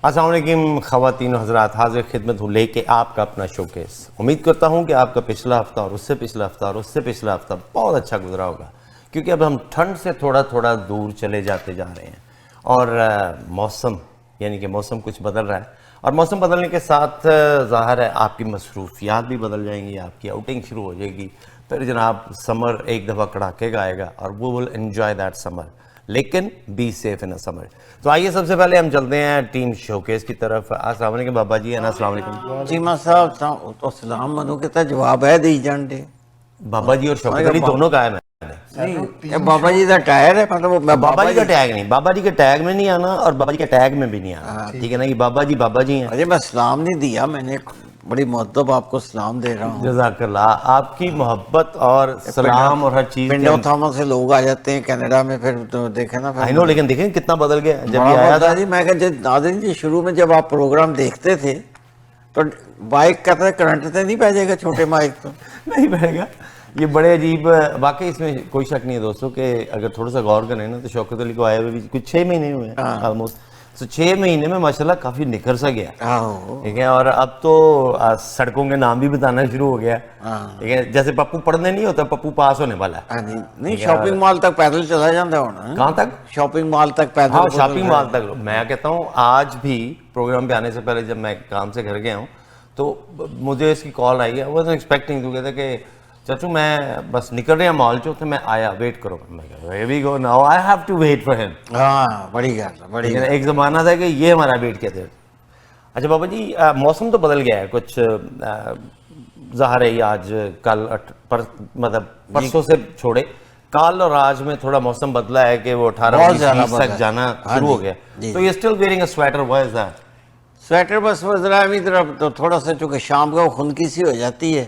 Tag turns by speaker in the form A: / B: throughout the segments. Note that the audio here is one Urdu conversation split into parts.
A: السلام علیکم خواتین و حضرات، حاضر خدمت ہوں لے کے آپ کا اپنا شوکیس۔ امید کرتا ہوں کہ آپ کا پچھلا ہفتہ اور اس سے پچھلا ہفتہ اور اس سے پچھلا ہفتہ بہت اچھا گزرا ہوگا، کیونکہ اب ہم ٹھنڈ سے تھوڑا تھوڑا دور چلے جاتے جا رہے ہیں اور موسم یعنی کہ موسم کچھ بدل رہا ہے، اور موسم بدلنے کے ساتھ ظاہر ہے آپ کی مصروفیات بھی بدل جائیں گی، آپ کی آؤٹنگ شروع ہو جائے گی، پھر جناب سمر ایک دفعہ کڑاکے گا آئے گا اور وہ ول انجوائے دیٹ سمر، لیکن بی سیف ان سمر۔ تو آئیے سب سے پہلے ہم چلتے ہیں ٹیم شوکیس کی طرف۔ السلام علیکم بابا جی، السلام علیکم
B: جی ماں صاحب تو سلام منو کے تا جواب ہے دی جانڈے
A: بابا جی اور شوکت علی دونوں کا ہے میں نے۔
B: نہیں بابا جی دا ٹائر ہے، مطلب میں
A: بابا جی کا ٹیگ نہیں، بابا جی کے ٹیگ میں نہیں آنا اور بابا جی کے ٹیگ میں بھی نہیں آنا، ٹھیک ہے نا؟ یہ بابا جی ہیں۔
B: اجے میں سلام نہیں دیا، میں نے بڑی مدب آپ کو سلام دے رہا ہوں۔
A: جزاک اللہ، آپ کی محبت اور سلام اور ہر چیز
B: پنڈو تھاما سے لوگ آ جاتے ہیں کینیڈا میں، پھر تو دیکھیں نا
A: آئی نو، لیکن دیکھیں کتنا بدل گیا جب یہ آیا تھا۔
B: جی میں کہ ناظرین جی شروع میں جب آپ پروگرام دیکھتے تھے تو بائک کہتا ہے کرنٹ سے نہیں پہ جائے گا چھوٹے مائک تو
A: نہیں بہے گا، یہ بڑے عجیب، واقعی اس میں کوئی شک نہیں ہے دوستوں کہ اگر تھوڑا سا غور کریں نا تو شوکت علی کو آئے ہوئے بھی کچھ 6 مہینے ہوئے ہیں آلموسٹ، تو 6 مہینے میں ماشاءاللہ کافی نکھر سا گیا، ٹھیک ہے، اور اب تو سڑکوں کے نام بھی بتانا شروع ہو گیا، ٹھیک ہے، جیسے پپو پڑھنے نہیں ہوتا، پپو پاس ہونے والا ہے۔
B: نہیں شاپنگ مال تک پیدل چلا جاتا ہونا۔
A: کہاں تک؟
B: شاپنگ مال تک پیدل۔
A: ہاں شاپنگ مال تک۔ میں کہتا ہوں آج بھی پروگرام پہ آنے سے پہلے جب میں کام سے گھر گیا ہوں تو مجھے اس کی کال آئی ہے، وہ ایکسپیکٹنگ، تو کہتے کہ چچو میں بس نکل رہے ہیں مال چو، تو میں آیا، ویٹ کرو، میں کہا here we go now I have to wait for him۔
B: ہاں بڑی گل ہے، بڑی
A: ایک زمانہ تھا کہ یہ ہمارا ویٹ کہتے تھے۔ اچھا بابا جی، موسم تو بدل گیا ہے کچھ، ظاہر ہے آج کل مطلب پرسوں سے چھوڑے، کل اور آج میں تھوڑا موسم بدلا ہے کہ وہ 18-20 تک جانا شروع ہو گیا، تو یہ still wearing a sweater, why is that?
B: Sweater بس ذرا ادھر تو تھوڑا سا چونکہ شام کا خنکی سی ہو جاتی ہے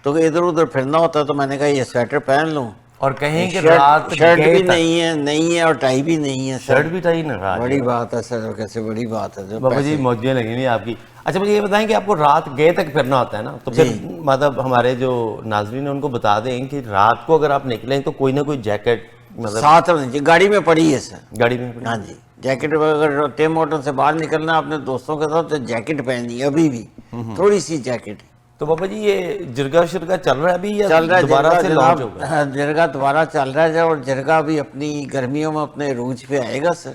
B: تو ادھر ادھر پھرنا ہوتا ہے، تو میں نے کہا یہ سویٹر پہن لوں،
A: اور کہیں کہ رات
B: شرٹ بھی نہیں ہے اور ٹائی بھی نہیں ہے،
A: شرٹ بھی ٹائی نہ رات،
B: بڑی بات ہے سر، کیسے بڑی بات ہے
A: بابا جی موجیں لگی نہیں آپ کی۔ اچھا مجھے یہ بتائیں کہ آپ کو رات گئے تک پھرنا ہوتا ہے نا، تو پھر مطلب ہمارے جو ناظرین ہیں ان کو بتا دیں کہ رات کو اگر آپ نکلیں تو کوئی نہ کوئی جیکٹ مطلب
B: ساتھ گاڑی میں پڑی ہے سر،
A: گاڑی میں؟
B: ہاں جی جیکٹ، اگر ٹیم ہوٹل سے باہر نکلنا ہے اپنے دوستوں کے ساتھ تو جیکٹ پہنی ہے، ابھی بھی تھوڑی سی جیکٹ۔
A: تو بابا جی یہ جرگا شرگا چل رہا ہے ابھی یا
B: چل رہا ہے
A: دوبارہ سے لانچ ہوگا؟
B: جرگا دوبارہ چل رہا ہے، اور جرگا بھی اپنی گرمیوں میں اپنے عروج پہ آئے گا سر،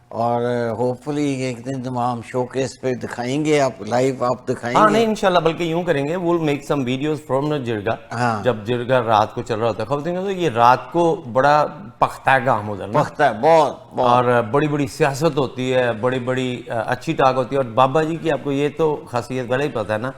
B: اور ہوپ فلی ایک دن تمام شو کیس پہ دکھائیں گے، آپ لائیو آپ دکھائیں
A: ہاں
B: گے۔
A: نہیں انشاءاللہ، بلکہ یوں کریں گے، we'll make some videos from the جرگا، جب جرگا رات کو چل رہا ہوتا ہے۔ خواتین تو یہ رات کو بڑا پختہ کام ہوتا ہے،
B: پختہ ہے بہت،
A: اور بڑی بڑی سیاست ہوتی ہے، بڑی بڑی اچھی ٹاک ہوتی ہے، اور بابا جی کی آپ کو یہ تو خاصیت پہلے ہی پتہ ہے نا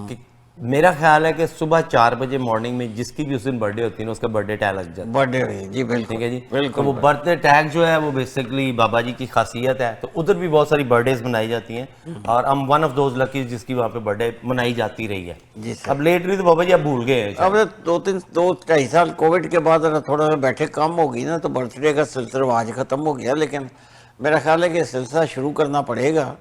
A: کہ میرا خیال ہے کہ صبح 4 بجے مارننگ میں جس کی بھی اس دن برتھ ڈے ہوتی ہے نا اس کا برتھ ڈے ٹیگ لگ جاتا ہے،
B: برتھ ڈے جی بالکل،
A: ٹھیک ہے جی، تو وہ برتھ ڈے ٹیگ جو ہے وہ بیسکلی بابا جی کی خاصیت ہے، تو ادھر بھی بہت ساری برتھ ڈیز منائی جاتی ہیں، اور ہم ون آف دوز لکی جس کی وہاں پہ برتھ ڈے منائی جاتی رہی ہے۔
B: جی سر،
A: اب لیٹ ہوئی تو بابا جی اب بھول گئے ہیں،
B: اب 2-2.5 سال کووڈ کے بعد اگر تھوڑا سا بیٹھے کم ہوگی نا تو برتھ ڈے کا سلسلہ آج ختم ہو گیا، لیکن میرا خیال ہے کہ سلسلہ شروع کرنا پڑے گا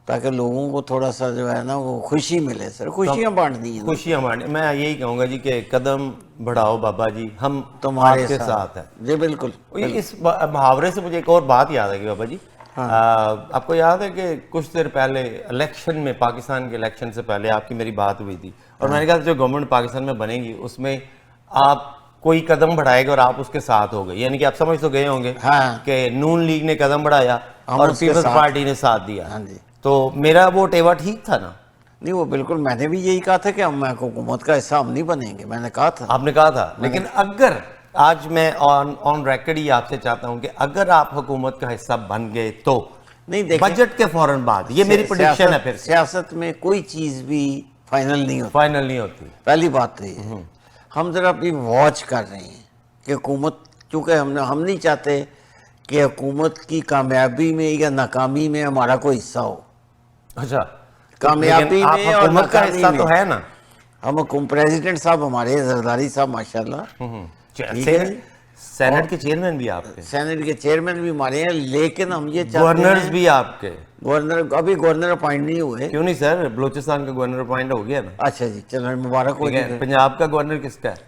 B: تاکہ لوگوں کو تھوڑا سا جو ہے نا وہ خوشی ملے سر، خوشیاں بانٹنی ہیں،
A: خوشیاں بانٹیں۔ میں یہی کہوں گا جی کہ قدم بڑھاؤ بابا جی، ہم
B: تمہارے
A: آپ کے ساتھ ہیں۔
B: جی بالکل۔
A: اس محاورے سے مجھے ایک اور بات یاد ہے کہ بابا جی، آپ کو یاد ہے کہ کچھ دیر پہلے الیکشن میں، پاکستان کے الیکشن سے پہلے آپ کی میری بات ہوئی تھی، اور میں نے کہا جو گورنمنٹ پاکستان میں بنے گی اس میں آپ کوئی قدم بڑھائے گا اور آپ اس کے ساتھ ہو گئے، یعنی کہ آپ سمجھ تو گئے ہوں گے کہ نون لیگ نے قدم بڑھایا اور پیپلز پارٹی نے ساتھ دیا، تو میرا وہ ٹیوا ٹھیک تھا نا؟
B: نہیں وہ بالکل، میں نے بھی یہی کہا تھا کہ ہم حکومت کا حصہ ہم نہیں بنیں گے، میں نے کہا تھا،
A: آپ نے کہا تھا، لیکن اگر آج میں آن ریکارڈ ہی آپ سے چاہتا ہوں کہ اگر آپ حکومت کا حصہ بن گئے تو
B: نہیں
A: بجٹ کے فوراً بعد، یہ میری پریڈکشن ہے، پھر
B: سیاست میں کوئی چیز بھی فائنل نہیں ہوتی، پہلی بات تو یہ ہے، ہم ذرا ابھی واچ کر رہے ہیں کہ حکومت، چونکہ ہم نہیں چاہتے کہ حکومت کی کامیابی میں یا ناکامی میں ہمارا کوئی حصہ ہو۔
A: اچھا،
B: کامیابی میں اور
A: حکومت کا حصہ تو ہے نا؟
B: ہم پریزیڈنٹ صاحب ہمارے زرداری صاحب ماشاءاللہ،
A: سینٹ کے چیئرمین بھی آپ کے،
B: سینٹ کے چیئرمین بھی ہمارے ہیں، لیکن ہم یہ چاہتے ہیں
A: گورنرز بھی آپ کے،
B: گورنر ابھی گورنر اپوائنٹ نہیں ہوئے۔
A: کیوں نہیں سر؟ بلوچستان کا گورنر اپوائنٹ ہو گیا نا؟
B: اچھا جی چلو مبارک ہو
A: ٹھیک ہے، پنجاب کا گورنر کس کا ہے؟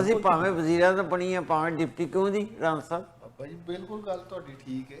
B: ਅਸੀਂ ਭਾਵੇਂ ਵਜ਼ੀਰ ਆਜ਼ਮ ਬਣੀ ਹੈ, ਭਾਵੇਂ ਡਿਪਟੀ, ਕਿਉਂ ਜੀ ਰਾਣਾ ਸਾਹਿਬ
C: ਭਾਜੀ ਬਿਲਕੁਲ ਗੱਲ ਤੁਹਾਡੀ ਠੀਕ ਹੈ।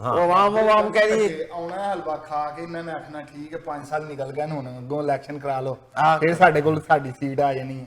B: ਉਹ ਆਮ ਆਵਾਮ ਕਹਿ ਰਹੀ ਹੈ।
C: ਆਉਣਾ ਹੈ ਹਲਵਾ ਖਾ ਕੇ ਇਹਨਾਂ ਨੇ ਆਖਣਾ ਠੀਕ ਹੈ 5 ਸਾਲ ਨਿਕਲ ਗਏ ਨੇ, ਹੁਣ ਅੱਗੋਂ ਇਲੈਕਸ਼ਨ ਕਰਾ ਲਓ,
B: ਹਾਂ।
C: ਫਿਰ ਸਾਡੇ ਕੋਲ ਸਾਡੀ ਸੀਟ ਆ ਜਾਣੀ ਹੈ।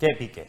A: KPK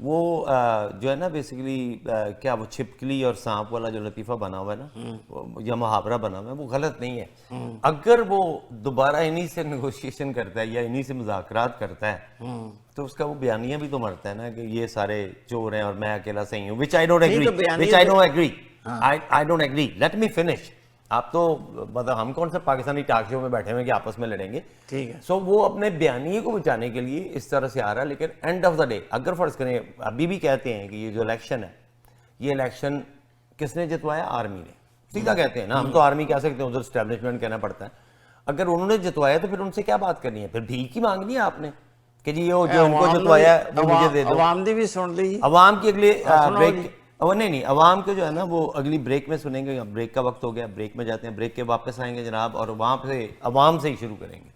A: وہ جو ہے نا بیسیکلی کیا وہ چھپکلی اور سانپ والا جو لطیفہ بنا ہوا ہے نا یا محاورہ بنا ہوا ہے وہ غلط نہیں ہے. اگر وہ دوبارہ انہی سے نیگوشیشن کرتا ہے یا انہی سے مذاکرات کرتا ہے تو اس کا وہ بیانیہ بھی تو مرتا ہے نا کہ یہ سارے چور ہیں اور میں اکیلا صحیح ہوں, which I don't agree. Let me finish. آپ تو مطلب ہم کون سے پاکستانی ٹاک شو میں بیٹھے ہوئے کہ آپس میں لڑیں گے,
B: ٹھیک ہے.
A: سو وہ اپنے بیانیے کو بچانے کے لیے اس طرح سے آ رہا ہے. لیکن اینڈ آف دا ڈے اگر فرض کریں ابھی بھی کہتے ہیں کہ یہ جو الیکشن ہے یہ الیکشن کس نے جتوایا؟ آرمی نے. سیدھا کہتے ہیں نا, ہم تو آرمی کہہ سکتے ہیں, ادھر اسٹیبلشمنٹ کہنا پڑتا ہے. اگر انہوں نے جتوایا تو پھر ان سے کیا بات کرنی ہے؟ پھر بھیک ہی مانگنی ہے آپ نے کہ جی یہ جو ان کو جتوایا وہ مجھے دے دو.
B: عوام نے بھی سن لی,
A: عوام کی اگلی بریک نہیں عوام کے جو ہے نا وہ اگلی بریک میں سنیں گے. بریک کا وقت ہو گیا, بریک میں جاتے ہیں, بریک کے واپس آئیں گے جناب اور وہاں سے عوام سے ہی شروع کریں گے.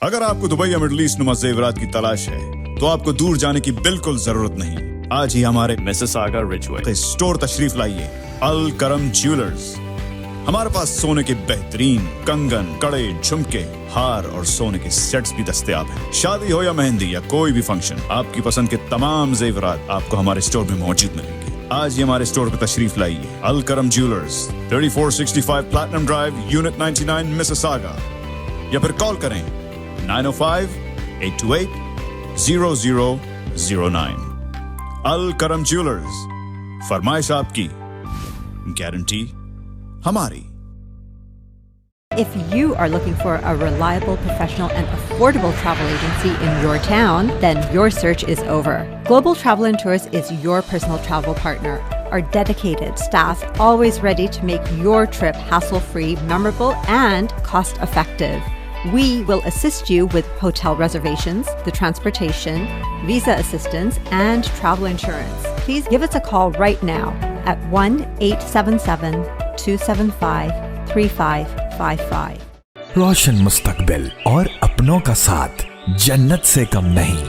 D: اگر آپ کو دبئی یا مڈل ایسٹ نما زیورات کی تلاش ہے تو آپ کو دور جانے کی بالکل ضرورت نہیں. آج ہی ہمارے مسیساگا رچوے اسٹور تشریف لائیے. الکرم جیولرز. ہمارے پاس سونے کے بہترین کنگن, کڑے, جھمکے, ہار اور سونے کے سیٹس بھی دستیاب ہیں. شادی ہو یا مہندی یا کوئی بھی فنکشن, آپ کی پسند کے تمام زیورات آپ کو ہمارے اسٹور میں موجود ملیں گے. آج ہی ہمارے اسٹور پہ تشریف لائیے. Al Karam jewellers, 3465 platinum drive, unit 99, Mississauga. یا پھر کال کریں 905-828-0009. الکرم جیولرز. فرمائش آپ کی, گارنٹی ہماری.
E: If you are looking for a reliable, professional and affordable travel agency in your town, then your search is over. Global Travel and Tours is your personal travel partner. Our dedicated staff always ready to make your trip hassle-free, memorable and cost-effective. We will assist you with hotel reservations, the transportation, visa assistance, and travel insurance. Please give us a call right now at 1-877-275-3555.
F: روشن مستقبل اور اپنوں کا ساتھ جنت سے کم نہیں.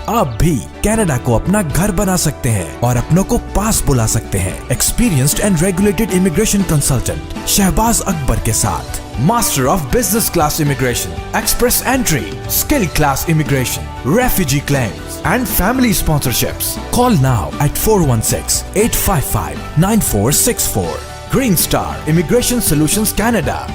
F: آپ بھی کینیڈا کو اپنا گھر بنا سکتے ہیں اور اپنوں کو پاس بلا سکتے ہیں. Experienced and regulated immigration consultant Shahbaz Akbar کے ساتھ. Master of business class immigration, express entry, skill class immigration, refugee claims and family sponsorships. Call now at 416-855-9464. Green star immigration solutions Canada.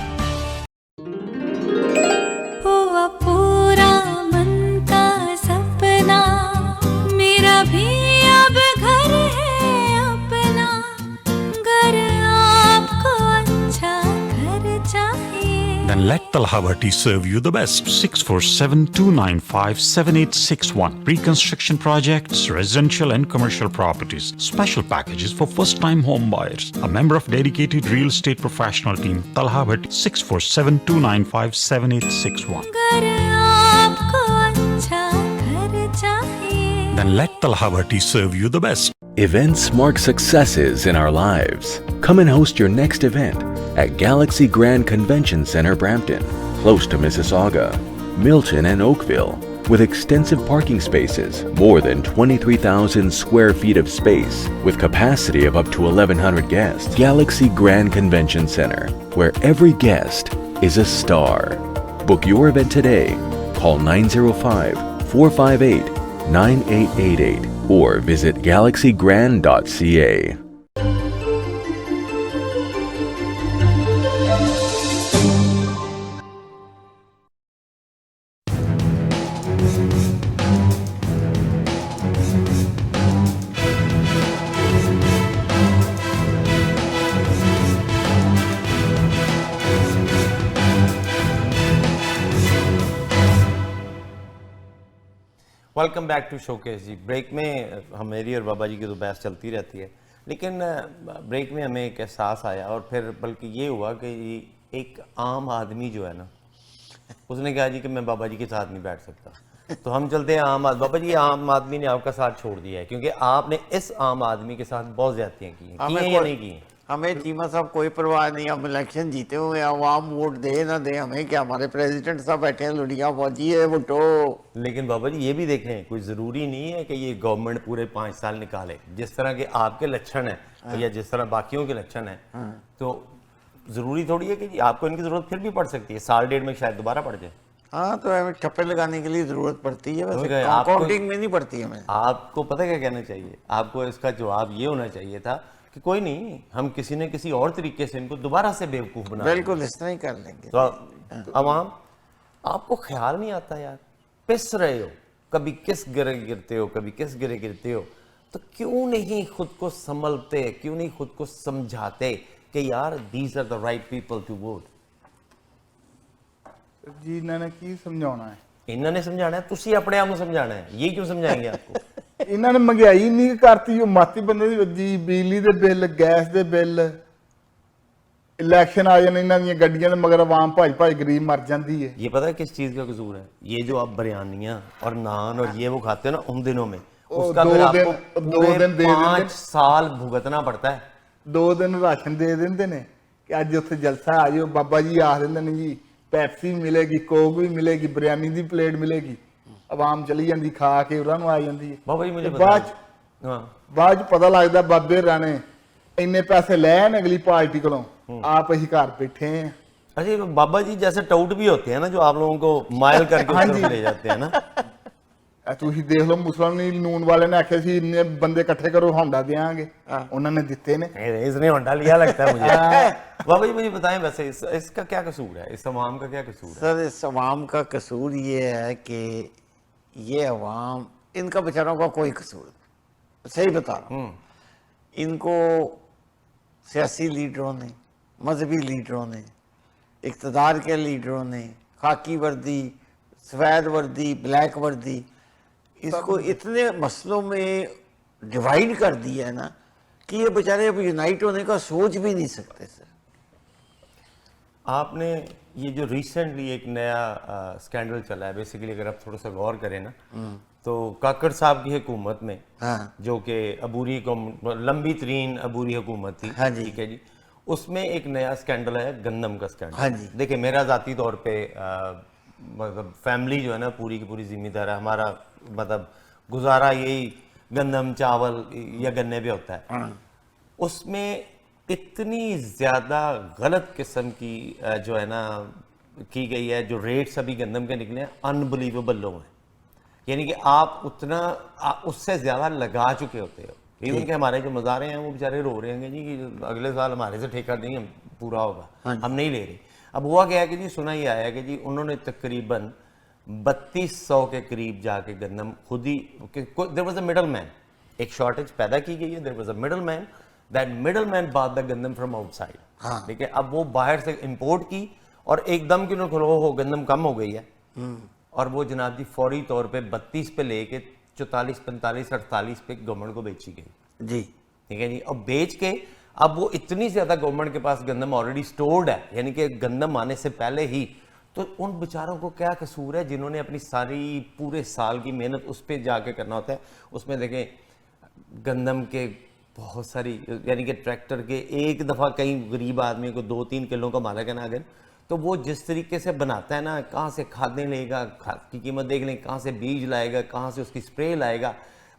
G: Then let Talha Bhatti serve you the best. 647-295-7861. Reconstruction projects, residential and commercial properties. Special packages for first-time home buyers. A member of dedicated real estate professional team. Talha Bhatti. 647-295-7861. Then let Talha Bhatti serve you the best.
H: Events mark successes in our lives. Come and host your next event at Galaxy Grand Convention Center, Brampton, close to Mississauga, Milton and Oakville, with extensive parking spaces, more than 23,000 square feet of space, with capacity of up to 1,100 guests. Galaxy Grand Convention Center, where every guest is a star. Book your event today. Call 905-458-9888 or visit galaxygrand.ca.
A: Welcome back to showcase. جی بریک میں ہم میری اور بابا جی کی تو بحث چلتی رہتی ہے. لیکن بریک میں ہمیں ایک احساس آیا اور پھر بلکہ یہ ہوا کہ ایک عام آدمی جو ہے نا اس نے کہا جی کہ میں بابا جی کے ساتھ نہیں بیٹھ سکتا. تو ہم چلتے ہیں عام آدمی. بابا جی عام آدمی نے آپ کا ساتھ چھوڑ دیا ہے کیونکہ آپ نے اس عام آدمی کے ساتھ بہت زیادتیاں کی ہیں یا نہیں کی ہیں.
B: ہمیں چیمہ صاحب کوئی پرواہ نہیں, ہم الیکشن جیتے ہوئے ہیں, عوام ووٹ دے نہ دے ہمیں کیا, ہمارے پریزیڈنٹ صاحب بیٹھے ہیں لڑیاں فوجی ہے ووٹو.
A: لیکن بابا جی یہ بھی دیکھیں کوئی ضروری نہیں ہے کہ یہ گورنمنٹ پورے 5 سال نکالے. جس طرح کے آپ کے لچھن ہیں یا جس طرح باقیوں کے لچھن ہیں تو ضروری تھوڑی ہے کہ جی آپ کو ان کی ضرورت پھر بھی پڑ سکتی ہے, سال ڈیڑھ میں شاید دوبارہ پڑ جائے.
B: ہاں تو ہمیں ٹھپے لگانے کے لیے ضرورت پڑتی ہے, ویسے کاؤنٹنگ میں نہیں پڑتی ہمیں.
A: آپ کو پتہ کیا کہنا چاہیے, آپ کو اس کا جواب یہ ہونا چاہیے تھا کہ کوئی نہیں, ہم کسی نہ کسی اور طریقے سے ان کو دوبارہ سے بیوقوف بنا.
B: بالکل اس طرح ہی کر لیں گے.
A: تو عوام آپ کو خیال نہیں آتا یار, پس رہے ہو, کبھی کس گرے گرتے ہو کبھی کس گرے گرتے ہو, تو کیوں نہیں خود کو سنبھلتے, کیوں نہیں خود کو سمجھاتے کہ یار these are the right people to vote.
C: جی انہوں نے کی سمجھانا ہے,
A: انہوں نے سمجھانا ہے, تسی اپنے آپ کو سمجھانا ہے. یہ کیوں سمجھائیں گے آپ کو؟
C: انہوں نے مہنگائی نہیں کرتی, جو ماتی بندے دی وجی, بجلی دے بل, گیس دے بل, الیکشن آ جانے انہوں نے گڈیاں دے مگر عوام بھاج بھاج غریب مر جاندی ہے.
A: یہ پتہ ہے کس چیز کا قصور ہے؟ یہ جو آپ بریانیاں اور نان اور یہ وہ کھاتے ہو نا ان دنوں میں, اس کا پھر آپ کو پورے 5 سال بھگتنا پڑتا ہے.
C: 2 دن راشن دے دیندے نے کہ اج اتنے جلسہ آ جاؤ, بابا جی آخ دیندے نے جی پیپسی ملے گی, کوک بھی ملے گی, بریانی دی پلیٹ ملے گی, عوام چلی جاندی کھا کے انہاں نوں آ جاندی ہے.
A: بابا جی مجھے
C: بعد پتہ لگدا بابے رانے اینے پیسے لے آن اگلی پارٹی کولوں, آپ اسی گھر بیٹھے ہیں.
A: اچھا بابا جی جیسے ٹاؤٹ بھی ہوتے ہیں نا جو آپ لوگوں کو مائل کر کے اس طرف لے جاتے ہیں نا.
C: تسی دیکھ لو مسلم نون والے نے آکھیا سی اتنے بندے اکٹھے کرو ہونڈا دیاں گے, انہوں نے دیتے نے.
A: اس نے ہونڈا لیا لگتا ہے مجھے. بابا جی مجھے بتائیں ویسے اس کا کیا قصور ہے, اس عوام کا کیا قصور ہے؟
B: سر اس عوام کا قصور یہ ہے کہ یہ عوام, ان کا بیچاروں کا کوئی قصور نہیں, صحیح بتا رہا ہوں. ان کو سیاسی لیڈروں نے, مذہبی لیڈروں نے, اقتدار کے لیڈروں نے خاکی وردی, سفید وردی, بلیک وردی, اس کو اتنے مسئلوں میں ڈیوائیڈ کر دیا ہے نا کہ یہ بیچارے اب یونائٹ ہونے کا سوچ بھی نہیں سکتے. سر
A: آپ نے یہ جو ریسنٹلی ایک نیا سکینڈل چلا ہے, بیسیکلی اگر آپ تھوڑا سا غور کریں نا تو کاکڑ صاحب کی حکومت میں جو کہ عبوری لمبی ترین عبوری حکومت تھی, ٹھیک ہے جی, اس میں ایک نیا سکینڈل ہے گندم کا سکینڈل. دیکھیں میرا ذاتی طور پہ مطلب فیملی جو ہے نا پوری کی پوری ذمہ دار ہے, ہمارا مطلب گزارا یہی گندم چاول یا گنے پہ ہوتا ہے. اس میں اتنی زیادہ غلط قسم کی جو ہے نا کی گئی ہے, جو ریٹس ابھی گندم کے نکلے ہیں انبلیویبل لو ہیں. یعنی کہ آپ اتنا اس سے زیادہ لگا چکے ہوتے ہو. ایون کہ ہمارے جو مزارے ہیں وہ بیچارے رو رہے ہیں جی کہ اگلے سال ہمارے سے ٹھیکہ نہیں پورا ہوگا, ہم نہیں لے رہے. اب ہوا کیا ہے کہ جی سنا ہی آیا کہ جی انہوں نے تقریباً 3200 کے قریب جا کے گندم خود ہی, there was a middle man, ایک شارٹیج پیدا کی گئی ہے, there was a middle man, that middle man bought the گندم from outside. ٹھیک ہے, اب وہ باہر سے امپورٹ کی اور ایک دم کیوں کھلو گندم کم ہو گئی ہے, اور وہ جناب جی فوری طور پہ 32 پہ لے کے 44 45 48 پہ گورنمنٹ کو بیچی گئی
B: جی.
A: ٹھیک ہے جی, اور بیچ کے اب وہ اتنی زیادہ گورنمنٹ کے پاس گندم آلریڈی سٹورڈ ہے, یعنی کہ گندم آنے سے پہلے ہی. تو ان بیچاروں کو کیا قصور ہے جنہوں نے اپنی ساری پورے سال کی محنت اس پہ جا کے کرنا ہوتا ہے. اس میں دیکھیں گندم کے بہت ساری, یعنی کہ ٹریکٹر کے ایک دفعہ کئی غریب آدمی کو 2-3 کلو کا مالک ہے نا اگر, تو وہ جس طریقے سے بناتا ہے نا, کہاں سے کھادیں لے گا, کھاد کی قیمت دیکھ لیں, کہاں سے بیج لائے گا, کہاں سے اس کی سپرے لائے گا,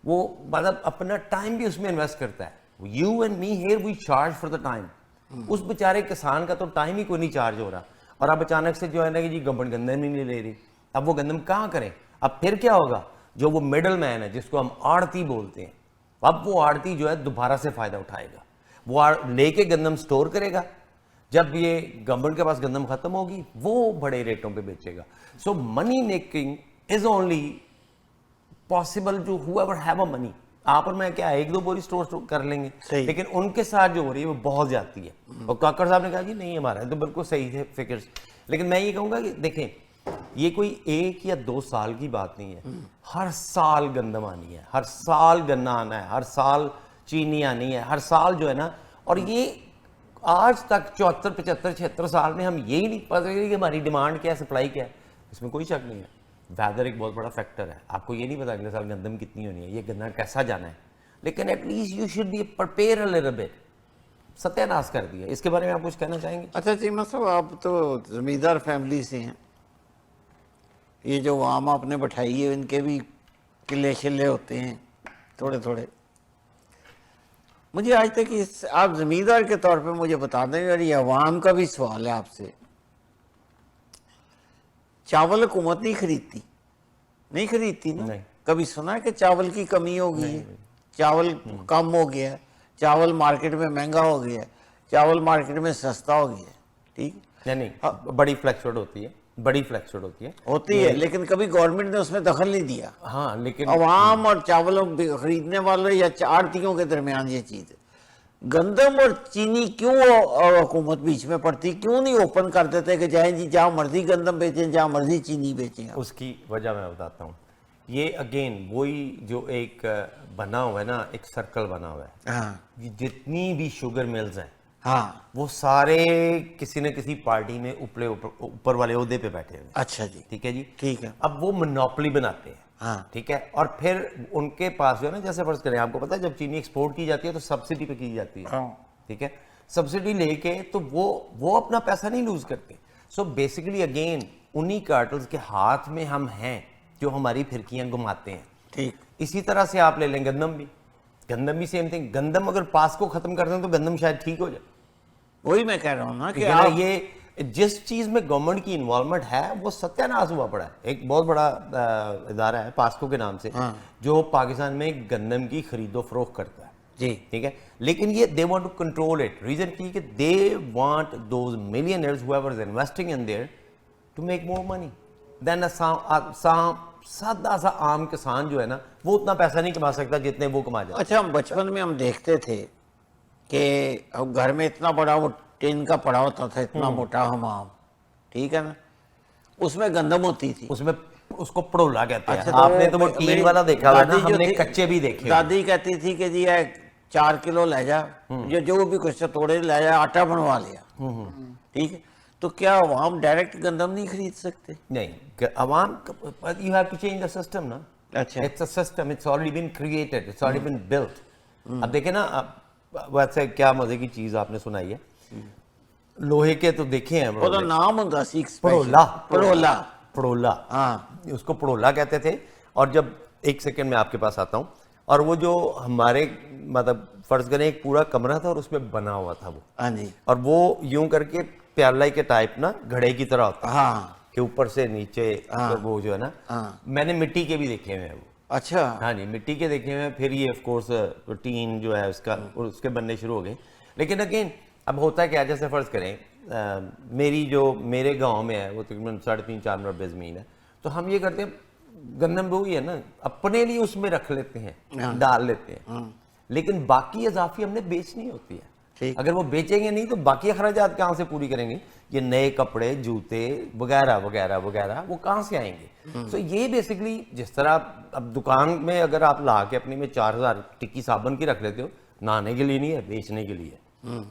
A: وہ مطلب اپنا ٹائم بھی اس میں انویسٹ کرتا ہے. You and me here we charge for the time. اس بیچارے کسان کا تو ٹائم ہی کوئی نہیں چارج ہو رہا, اور اب اچانک سے جو ہے نا کہ جی گورنمنٹ گندم نہیں لے رہی. اب وہ گندم کہاں کریں؟ اب پھر کیا ہوگا, جو وہ مڈل مین ہے جس کو ہم آڑتی بولتے ہیں, اب وہ آڑتی جو ہے دوبارہ سے فائدہ اٹھائے گا, وہ لے کے گندم سٹور کرے گا, جب یہ گورنمنٹ کے پاس گندم ختم ہوگی وہ بڑے ریٹوں پہ بیچے گا. So money making is only possible to whoever have a money. آپ اور میں کیا 1-2 بوری سٹور کر لیں گے, لیکن ان کے ساتھ جو ہو رہی ہے وہ بہت زیادتی ہے. اور کاکڑ صاحب نے کہا جی نہیں ہمارا تو بالکل صحیح ہے فکرز, لیکن میں یہ کہوں گا کہ دیکھیں یہ کوئی 1 یا 2 سال کی بات نہیں ہے, ہر سال گندم آنی ہے, ہر سال گنا آنا ہے, ہر سال چینی آنی ہے ہر سال جو ہے نا. اور یہ آج تک 74 75 76 سال میں ہم یہی نہیں پتا کہ ہماری ڈیمانڈ کیا ہے, سپلائی کیا ہے. اس میں کوئی شک نہیں ہے. ویدر ایک بہت بڑا فیکٹر ہے. آپ کو یہ نہیں پتا اگلے سال گندم کتنی ہونی ہے, یہ گنا کیسا جانا ہے, لیکن at least you should be prepare a little bit. ستیہ ناش کر دیا. اس کے بارے میں آپ کچھ کہنا چاہیں گے؟
B: اچھا چیمہ صاحب, آپ تو زمیندار فیملی سے ہیں, یہ جو عوام آپ نے بٹھائی ہے ان کے بھی قلعے شلے ہوتے ہیں تھوڑے تھوڑے. مجھے آج تک آپ زمیندار کے طور پہ مجھے بتا دیں, اور یہ عوام کا بھی سوال ہے آپ سے, چاول حکومت نہیں خریدتی نا؟ کبھی سنا ہے کہ چاول کی کمی ہو گئی ہے, چاول کم ہو گیا ہے, چاول مارکیٹ میں مہنگا ہو گیا ہے, چاول مارکیٹ میں سستا ہو گیا ہے؟ ٹھیک
A: نہیں, بڑی فلیکچویٹ ہوتی ہے, بڑی فلیکچویٹ ہوتی ہے
B: لیکن کبھی گورنمنٹ نے اس میں دخل نہیں دیا.
A: ہاں, لیکن
B: عوام اور چاول خریدنے والے یا آڑھتیوں کے درمیان یہ چیز ہے. گندم اور چینی کیوں حکومت بیچ میں پڑتی, کیوں نہیں اوپن کر دیتے کہ جائیں جی جہاں مرضی گندم بیچیں, جہاں مرضی چینی بیچیں؟
A: اس کی وجہ میں بتاتا ہوں. یہ اگین وہی جو ایک بنا ہوا ہے نا, ایک سرکل بنا ہوا ہے.
B: ہاں,
A: جتنی بھی شوگر ملز ہیں
B: ہاں,
A: وہ سارے کسی نہ کسی پارٹی میں اوپر والے عہدے پہ بیٹھے ہوئے.
B: اچھا جی,
A: ٹھیک ہے جی,
B: ٹھیک ہے.
A: اب وہ منوپلی بناتے ہیں.
B: ہاں,
A: ٹھیک ہے. اور پھر ان کے پاس جو ہے نا, جیسے فرض کریں, آپ کو پتا ہے جب چینی ایکسپورٹ کی جاتی ہے تو سبسڈی پہ کی جاتی ہے. ٹھیک ہے, سبسڈی لے کے تو وہ اپنا پیسہ نہیں لوز کرتے. سو بیسیکلی اگین انہی کارٹلز کے ہاتھ میں ہم ہیں جو ہماری پھرکیاں گھماتے ہیں.
B: ٹھیک.
A: اسی طرح سے آپ لے لیں گندم بھی سیم تھنگ. گندم اگر پاس کو ختم کر دیں تو گندم شاید ٹھیک ہو جائے.
B: وہی میں کہہ رہا ہوں نا کہ
A: یہ جس چیز میں گورنمنٹ کی انوالومنٹ ہے وہ ستیہ ناش ہوا پڑا ہے. ایک بہت بڑا ادارہ ہے پاسکو کے نام سے, جو پاکستان میں گندم کی خرید و فروخت کرتا ہے.
B: جی,
A: ٹھیک ہے, لیکن یہ they want to control it. Reason کی کہ they want those millionaires whoever is investing in there to make more money than سادہ سا عام کسان جو ہے نا, وہ اتنا پیسہ نہیں کما سکتا جتنے وہ کما جاتا.
B: اچھا, ہم بچپن میں ہم دیکھتے تھے کہ گھر میں اتنا بڑا وہ ٹین کا پڑا ہوتا تھا, اتنا موٹا حمام, ٹھیک ہے نا, اس میں گندم ہوتی تھی.
A: اس میں اس کو پڑولا کہتے ہیں. آپ نے تو وہ ٹین والا دیکھا ہوا نا, ہم نے کچے بھی دیکھے.
B: دادی کہتی تھی کہ جی 4 کلو لے جا, جو بھی کچھ توڑے لے جا, آٹا بنوا لیا. ٹھیک ہے, تو کیا عوام ڈائریکٹ گندم نہیں خرید سکتے؟
A: نہیں, عوام you have to change the system نا.
B: اچھا,
A: it's a system, it's already been created, it's already been built. اب دیکھیں نا, ویسے کیا مزے کی چیز آپ نے سنائی ہے, لوہے کے تو دیکھے ہیں,
B: وہ تو نام ہوتا سی
A: پڑولا. ہاں, اس کو پڑولا کہتے تھے. اور جب ایک سیکنڈ میں آپ کے پاس آتا ہوں, اور وہ جو ہمارے مطلب فرض کریں ایک پورا کمرہ تھا اور اس میں بنا ہوا تھا وہ.
B: ہاں جی,
A: اور وہ یوں کر کے پیالہ کے ٹائپ نا گھڑے کی طرح ہوتا.
B: ہاں,
A: کہ اوپر سے نیچے وہ جو ہے نا, میں نے مٹی کے بھی دیکھے ہوئے ہیں وہ.
B: اچھا,
A: ہاں جی, مٹی کے دیکھے ہوئے ہیں. پھر یہ آف کورس ٹین جو ہے اس کے بننے شروع ہو گئے. لیکن اگین اب ہوتا ہے کہ جیسے فرض کریں میرے گاؤں میں ہے وہ تقریباً 3.5-4 مربع زمین ہے, تو ہم یہ کرتے ہیں, گندم وہی ہے نا, اپنے لیے اس میں رکھ لیتے ہیں, ڈال لیتے ہیں, لیکن باقی اضافی ہم نے بیچنی ہوتی ہے. اگر وہ بیچیں گے نہیں تو باقی اخراجات کہاں سے پوری کریں گے؟ یہ نئے کپڑے, جوتے وغیرہ وغیرہ وغیرہ وہ کہاں سے آئیں گے؟ تو یہ بیسکلی جس طرح اب دکان میں اگر آپ لا کے اپنی میں 4000 ٹکی صابن کی رکھ لیتے ہو, نہانے کے لیے نہیں ہے, بیچنے کے لیے.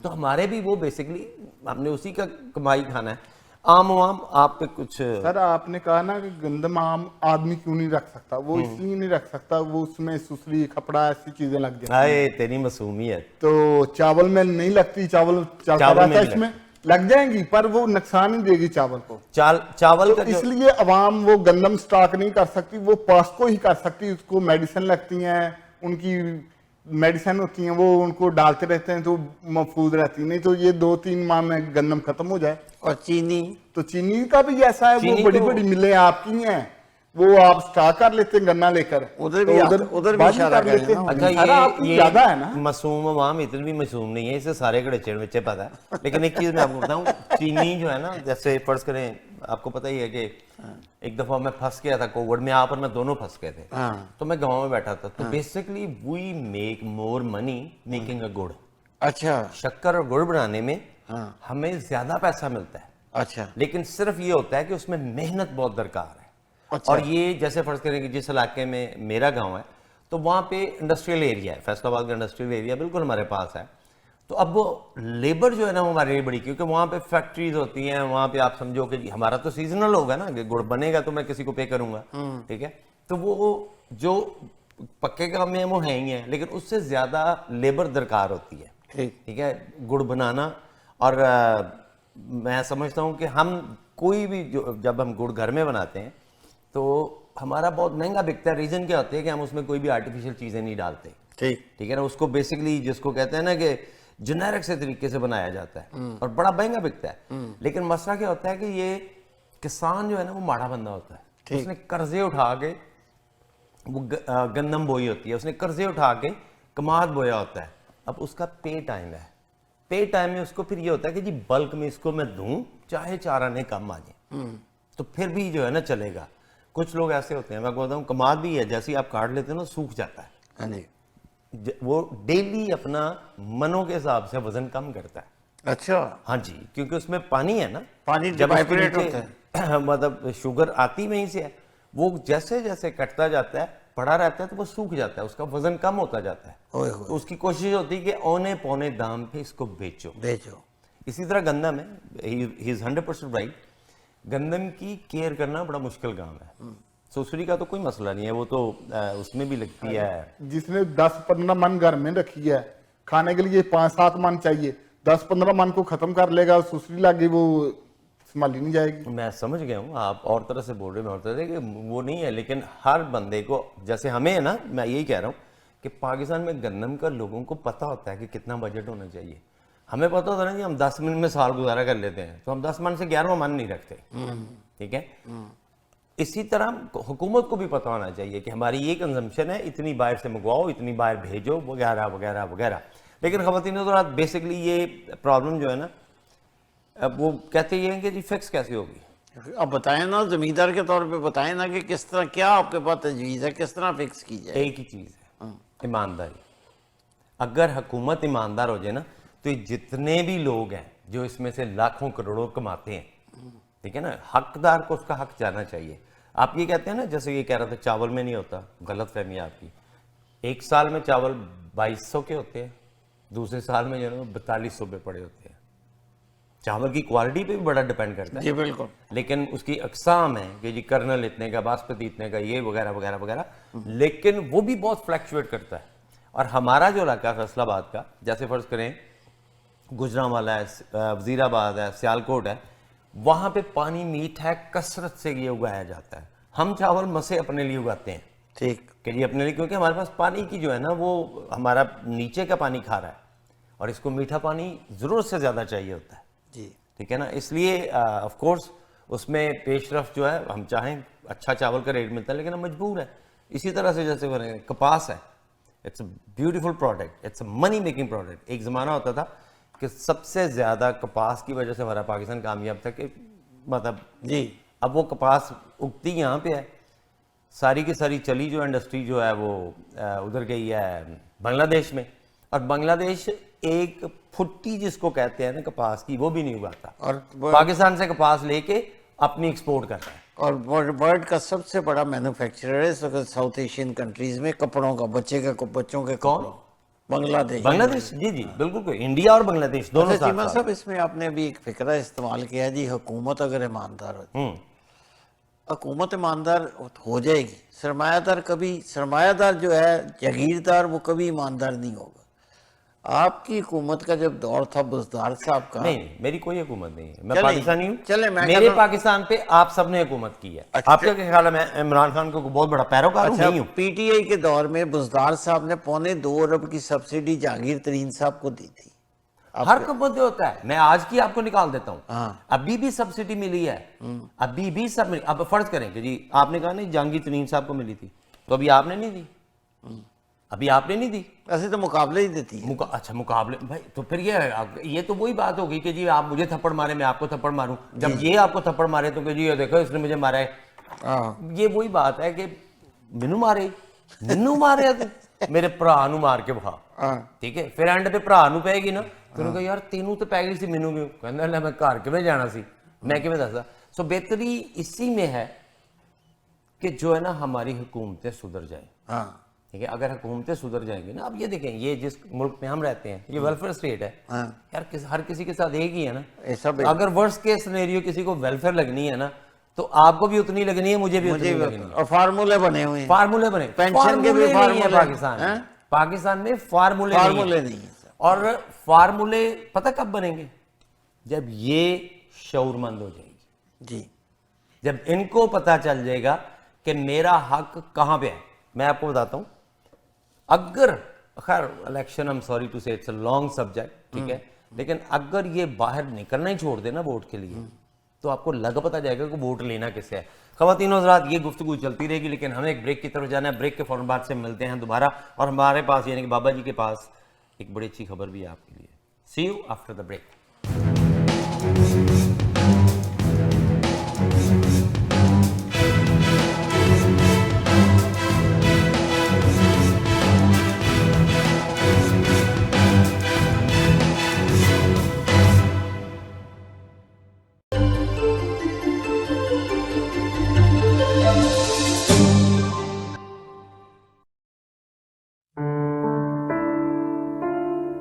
A: تو ہمارے بھی وہ بیسکلی ہم نے اسی کا کمائی کھانا ہے. عام آپ پہ کچھ
C: سر, آپ نے کہا نا کہ گندم عام آدمی کیوں نہیں رکھ سکتا, وہ اس لیے نہیں رکھ سکتا, وہ اس میں سسری, کپڑا, ایسی چیزیں لگ جاتی
A: ہیں. تیری معصومیت.
C: تو چاول میں نہیں لگتی, چاول اس میں لگ جائیں گی پر وہ نقصان ہی دے گی چاول کو.
A: چاول کا
C: اس لیے عوام وہ گندم سٹاک نہیں کر سکتی, وہ پاسکو ہی کر سکتی. اس کو میڈیسن لگتی ہیں, ان کی میڈیسن ہوتی ہیں, وہ ان کو ڈالتے رہتے ہیں تو محفوظ رہتی. نہیں تو یہ 2-3 ماہ میں گندم ختم ہو جائے.
B: اور
C: چینی کا بھی ایسا ہے, وہ بڑی بڑی ملیں آپ کی ہیں, وہ آپ سٹاک کر لیتے ہیں گنا لے کر, ادھر بھی کر لیتے ہیں.
A: معصوم عوام اتنی بھی معصوم نہیں ہے, اسے سارے گڑچے وچے پتا ہے. لیکن ایک چیز میں آپ کو بتاؤں, چینی جو ہے نا, جیسے فرض کریں, آپ کو پتہ ہی ہے کہ ایک دفعہ میں پھنس گیا تھا کووڈ میں, آپ اور میں دونوں پھنس گئے تھے, تو میں گاؤں میں بیٹھا تھا. تو basically we make more money making a gur.
B: اچھا,
A: شکر اور گڑ بنانے میں ہمیں زیادہ پیسہ ملتا ہے.
B: اچھا,
A: لیکن صرف یہ ہوتا ہے کہ اس میں محنت بہت درکار ہے. اور یہ جیسے فرض کریں کہ جس علاقے میں میرا گاؤں ہے, تو وہاں پہ انڈسٹریل ایریا ہے, فیصل آباد کا انڈسٹریل ایریا بالکل ہمارے پاس ہے. تو اب وہ لیبر جو ہے نا وہ ہمارے لیے بڑی, کیونکہ وہاں پہ فیکٹریز ہوتی ہیں, وہاں پہ آپ سمجھو کہ ہمارا تو سیزنل ہوگا نا, کہ گڑ بنے گا تو میں کسی کو پے کروں گا, ٹھیک ہے. تو وہ جو پکے کام میں وہ ہیں ہی ہیں, لیکن اس سے زیادہ لیبر درکار ہوتی ہے, ٹھیک ہے, گڑ بنانا. اور میں سمجھتا ہوں کہ ہم کوئی بھی جب ہم گڑ گھر میں بناتے ہیں تو ہمارا بہت مہنگا بکتا ہے. ریزن کیا ہوتا ہے کہ ہم اس میں کوئی بھی آرٹیفیشیل چیزیں نہیں ڈالتے, ٹھیک ہے نا. اس کو بیسکلی جس کو کہتے ہیں نا کہ جنیرک سے طریقے سے بنایا جاتا ہے اور بڑا مہنگا بکتا ہے. لیکن مسئلہ کیا ہوتا ہے کہ یہ کسان جو ہے نا وہ ماڑا بندہ ہوتا ہے, اس نے قرضے اٹھا کے وہ گندم بوئی ہوتی ہے, اس نے قرضے اٹھا کے کماد بویا ہوتا ہے. اب اس کا پے ٹائم ہے, پے ٹائم میں اس کو پھر یہ ہوتا ہے کہ جی بلک میں اس کو میں دوں چاہے 4 آنے کم آ جائیں, تو پھر بھی جو ہے نا چلے گا. کچھ لوگ ایسے ہوتے ہیں, میں کہتا ہوں کماد بھی ہے, جیسے آپ کاٹ لیتے ہیں نا سوکھ جاتا ہے, وہ ڈیلی اپنا منوں کے حساب سے وزن کم کرتا ہے.
B: اچھا,
A: ہاں جی, کیونکہ اس میں پانی ہے نا,
B: پانی
A: جب اس کے
B: وائبریٹ ہوتا
A: نیچے مطلب شوگر آتی وہیں سے ہے, وہ جیسے جیسے کٹتا جاتا ہے پڑا رہتا ہے تو وہ سوکھ جاتا ہے, اس کا وزن کم ہوتا جاتا ہے. تو اس کی کوشش ہوتی ہے کہ اونے پونے دام پہ اس کو بیچو. اسی طرح گندم ہے, ہی از 100% رائٹ, گندم کی کیئر کرنا بڑا مشکل کام ہے. سوسری کا تو کوئی مسئلہ نہیں ہے, وہ تو اس میں بھی لگتی ہے.
C: جس نے 10-15 من گھر میں رکھی ہے, کھانے کے لیے 5-7 من چاہیے, 10-15 من کو ختم کر لے گا, سوسری لگی وہ سنبھالی نہیں جائے گی.
A: میں سمجھ گیا ہوں, آپ اور طرح سے بول رہے ہیں, میں اور طرح سے کہ وہ نہیں ہے, لیکن ہر بندے کو جیسے ہمیں ہے نا, میں یہی کہہ رہا ہوں کہ پاکستان میں گندم کا لوگوں کو پتہ ہوتا ہے کہ کتنا بجٹ ہونا چاہیے. ہمیں پتہ ہوتا ہے نا کہ ہم 10 من میں سال گزارا کر لیتے ہیں, تو ہم 10 من سے 11واں من نہیں رکھتے, ٹھیک ہے. اسی طرح حکومت کو بھی پتہ ہونا چاہیے کہ ہماری یہ کنزمپشن ہے, اتنی باہر سے منگواؤ, اتنی باہر بھیجو, وغیرہ وغیرہ وغیرہ. لیکن خواتین حضرات بیسکلی یہ پرابلم جو ہے نا, اب وہ کہتے یہ ہیں کہ جی فکس کیسے ہوگی.
B: اب بتائیں نا, زمیندار کے طور پہ بتائیں نا کہ کس طرح, کیا آپ کے پاس تجویز ہے, کس طرح فکس کی جائے.
A: ایک ہی چیز ہے, ایمانداری. اگر حکومت ایماندار ہو جائے نا تو یہ جتنے بھی لوگ ہیں جو اس میں سے لاکھوں کروڑوں کماتے ہیں, ٹھیک ہے نا, حقدار کو اس کا حق جانا چاہیے. آپ یہ کہتے ہیں نا, جیسے یہ کہہ رہا تھا چاول میں نہیں ہوتا, غلط فہمی ہے آپ کی. 1 سال میں چاول 2200 کے ہوتے ہیں, دوسرے سال میں جو ہے 4200 پہ پڑے ہوتے ہیں. چاول کی کوالٹی پہ بھی بڑا ڈیپینڈ کرتا ہے.
B: جی بالکل.
A: لیکن اس کی اقسام ہیں کہ جی کرنل اتنے کا, باسمتی اتنے کا, یہ وغیرہ وغیرہ وغیرہ, لیکن وہ بھی بہت فلیکچویٹ کرتا ہے. اور ہمارا جو علاقہ فیصل آباد کا, جیسے فرض کریں گجرانوالا ہے, وزیر آباد ہے, سیالکوٹ ہے, وہاں پہ پانی میٹھ ہے, کثرت سے یہ اگایا جاتا ہے. ہم چاول مسے اپنے لیے اگاتے ہیں,
B: ٹھیک,
A: کہ جی اپنے لیے, کیونکہ ہمارے پاس پانی کی جو ہے نا وہ ہمارا نیچے کا پانی کھا رہا ہے, اور اس کو میٹھا پانی ضرورت سے زیادہ چاہیے ہوتا ہے.
B: جی
A: ٹھیک ہے نا. اس لیے آف کورس اس میں پیش رفت جو ہے, ہم چاہیں اچھا چاول کا ریٹ ملتا ہے, لیکن ہم مجبور ہیں. اسی طرح سے جیسے کپاس ہے, it's a beautiful product, it's a money making product. ایک زمانہ ہوتا تھا کہ سب سے زیادہ کپاس کی وجہ سے ہمارا پاکستان کامیاب تھا, کہ مطلب
B: جی
A: اب وہ کپاس اگتی یہاں پہ ہے, ساری کی ساری چلی جو انڈسٹری جو ہے وہ ادھر گئی ہے بنگلہ دیش میں, اور بنگلہ دیش ایک پھٹی جس کو کہتے ہیں نا کپاس کی, وہ بھی نہیں اگاتا,
B: اور
A: پاکستان سے کپاس لے کے اپنی ایکسپورٹ کرتا ہے.
B: اور ورلڈ کا سب سے بڑا مینوفیکچرر ہے اس وقت ساؤتھ ایشین کنٹریز میں کپڑوں کا, بچوں کے
A: کون؟
B: کپڑوں. بنگلہ دیش.
A: بنگلہ دیش, جی جی بالکل, انڈیا اور بنگلہ دیش دونوں ساتھ
B: چیمہ
A: ساتھ.
B: صاحب اس میں آپ نے ابھی ایک فکرہ استعمال کیا جی, حکومت اگر ایماندار ہوتی, حکومت ایماندار ہو جائے گی, سرمایہ دار جو ہے جاگیردار, وہ کبھی ایماندار نہیں ہوگا. آپ کی حکومت کا جب دور تھا بزدار صاحب کا,
A: نہیں میری کوئی حکومت نہیں ہے, میں پاکستانی ہوں.
B: چلے
A: میرے پاکستان پہ آپ سب نے حکومت کی ہے. آپ کا خیال ہے میں عمران خان کو بہت بڑا پیروکار ہوں؟ نہیں ہوں.
B: پی ٹی آئی کے دور میں بزدار صاحب نے 2.25 ارب کی سبسڈی جہانگیر ترین صاحب کو دی تھی.
A: ہر حکومت میں ہوتا ہے, میں آج کی آپ کو نکال دیتا ہوں. ابھی بھی سبسڈی ملی ہے, ابھی بھی سب ملی. اب فرض کریں کہ جی آپ نے کہا نہیں جہانگیر ترین صاحب کو ملی تھی, تو ابھی آپ نے نہیں دی, ابھی آپ نے نہیں دی.
B: ایسے تو مقابلے ہی دیتی ہے.
A: اچھا مقابلے بھائی, تو پھر یہ تو وہی بات ہوگی کہ جی آپ مجھے تھپڑ مارے, میں آپ کو تھپڑ ماروں. جب یہ آپ کو تھپڑ مارے تو کہ جی دیکھو اس نے مجھے مارا ہے, یہ وہی بات ہے کہ مینو مارے میرے بھرا نو مار کے بخا, ٹھیک ہے. پھر اینڈ پہ بھرا نو پے گی نا, تو انہوں نے کہا یار تینوں تو پی گئی سی, مینو کیوں؟ کہنا میں گھر کیویں جانا سی, میں کیویں دسدا. سو بہتری اسی میں ہے کہ جو ہے نا ہماری حکومتیں سدھر جائیں, ٹھیک ہے. اگر حکومتیں سدھر جائیں گی نا, اب یہ دیکھیں یہ جس ملک میں ہم رہتے ہیں یہ ویلفیئر اسٹیٹ ہے یار, ہر کسی کے ساتھ ایک ہی ہے نا. اگر ورسٹ کیس سینیریو کسی کو ویلفیئر لگنی ہے نا تو آپ کو بھی اتنی لگنی ہے, مجھے بھی اتنی لگنی ہے.
B: اور فارمولے بنے ہوئے ہیں,
A: فارمولے بنے,
B: پینشن کے بھی فارمولے
A: پاکستان میں فارمولے نہیں ہیں. اور فارمولے پتہ کب بنیں گے؟ جب یہ شعور مند ہو جائے گی.
B: جی,
A: جب ان کو پتہ چل جائے گا کہ میرا حق کہاں پہ ہے. میں آپ کو بتاتا ہوں, اگر خیر election I'm sorry to say it's a long subject, ٹھیک ہے, لیکن اگر یہ باہر نکلنا ہی چھوڑ دے نا ووٹ کے لیے تو آپ کو لگ پتہ جائے گا کہ ووٹ لینا کس ہے. خواتین و حضرات, یہ گفتگو چلتی رہے گی لیکن ہمیں ایک بریک کی طرف جانا ہے. بریک کے فوراً بعد سے ملتے ہیں دوبارہ, اور ہمارے پاس یعنی کہ بابا جی کے پاس ایک بڑی اچھی خبر بھی ہے آپ کے لیے. See you after the break.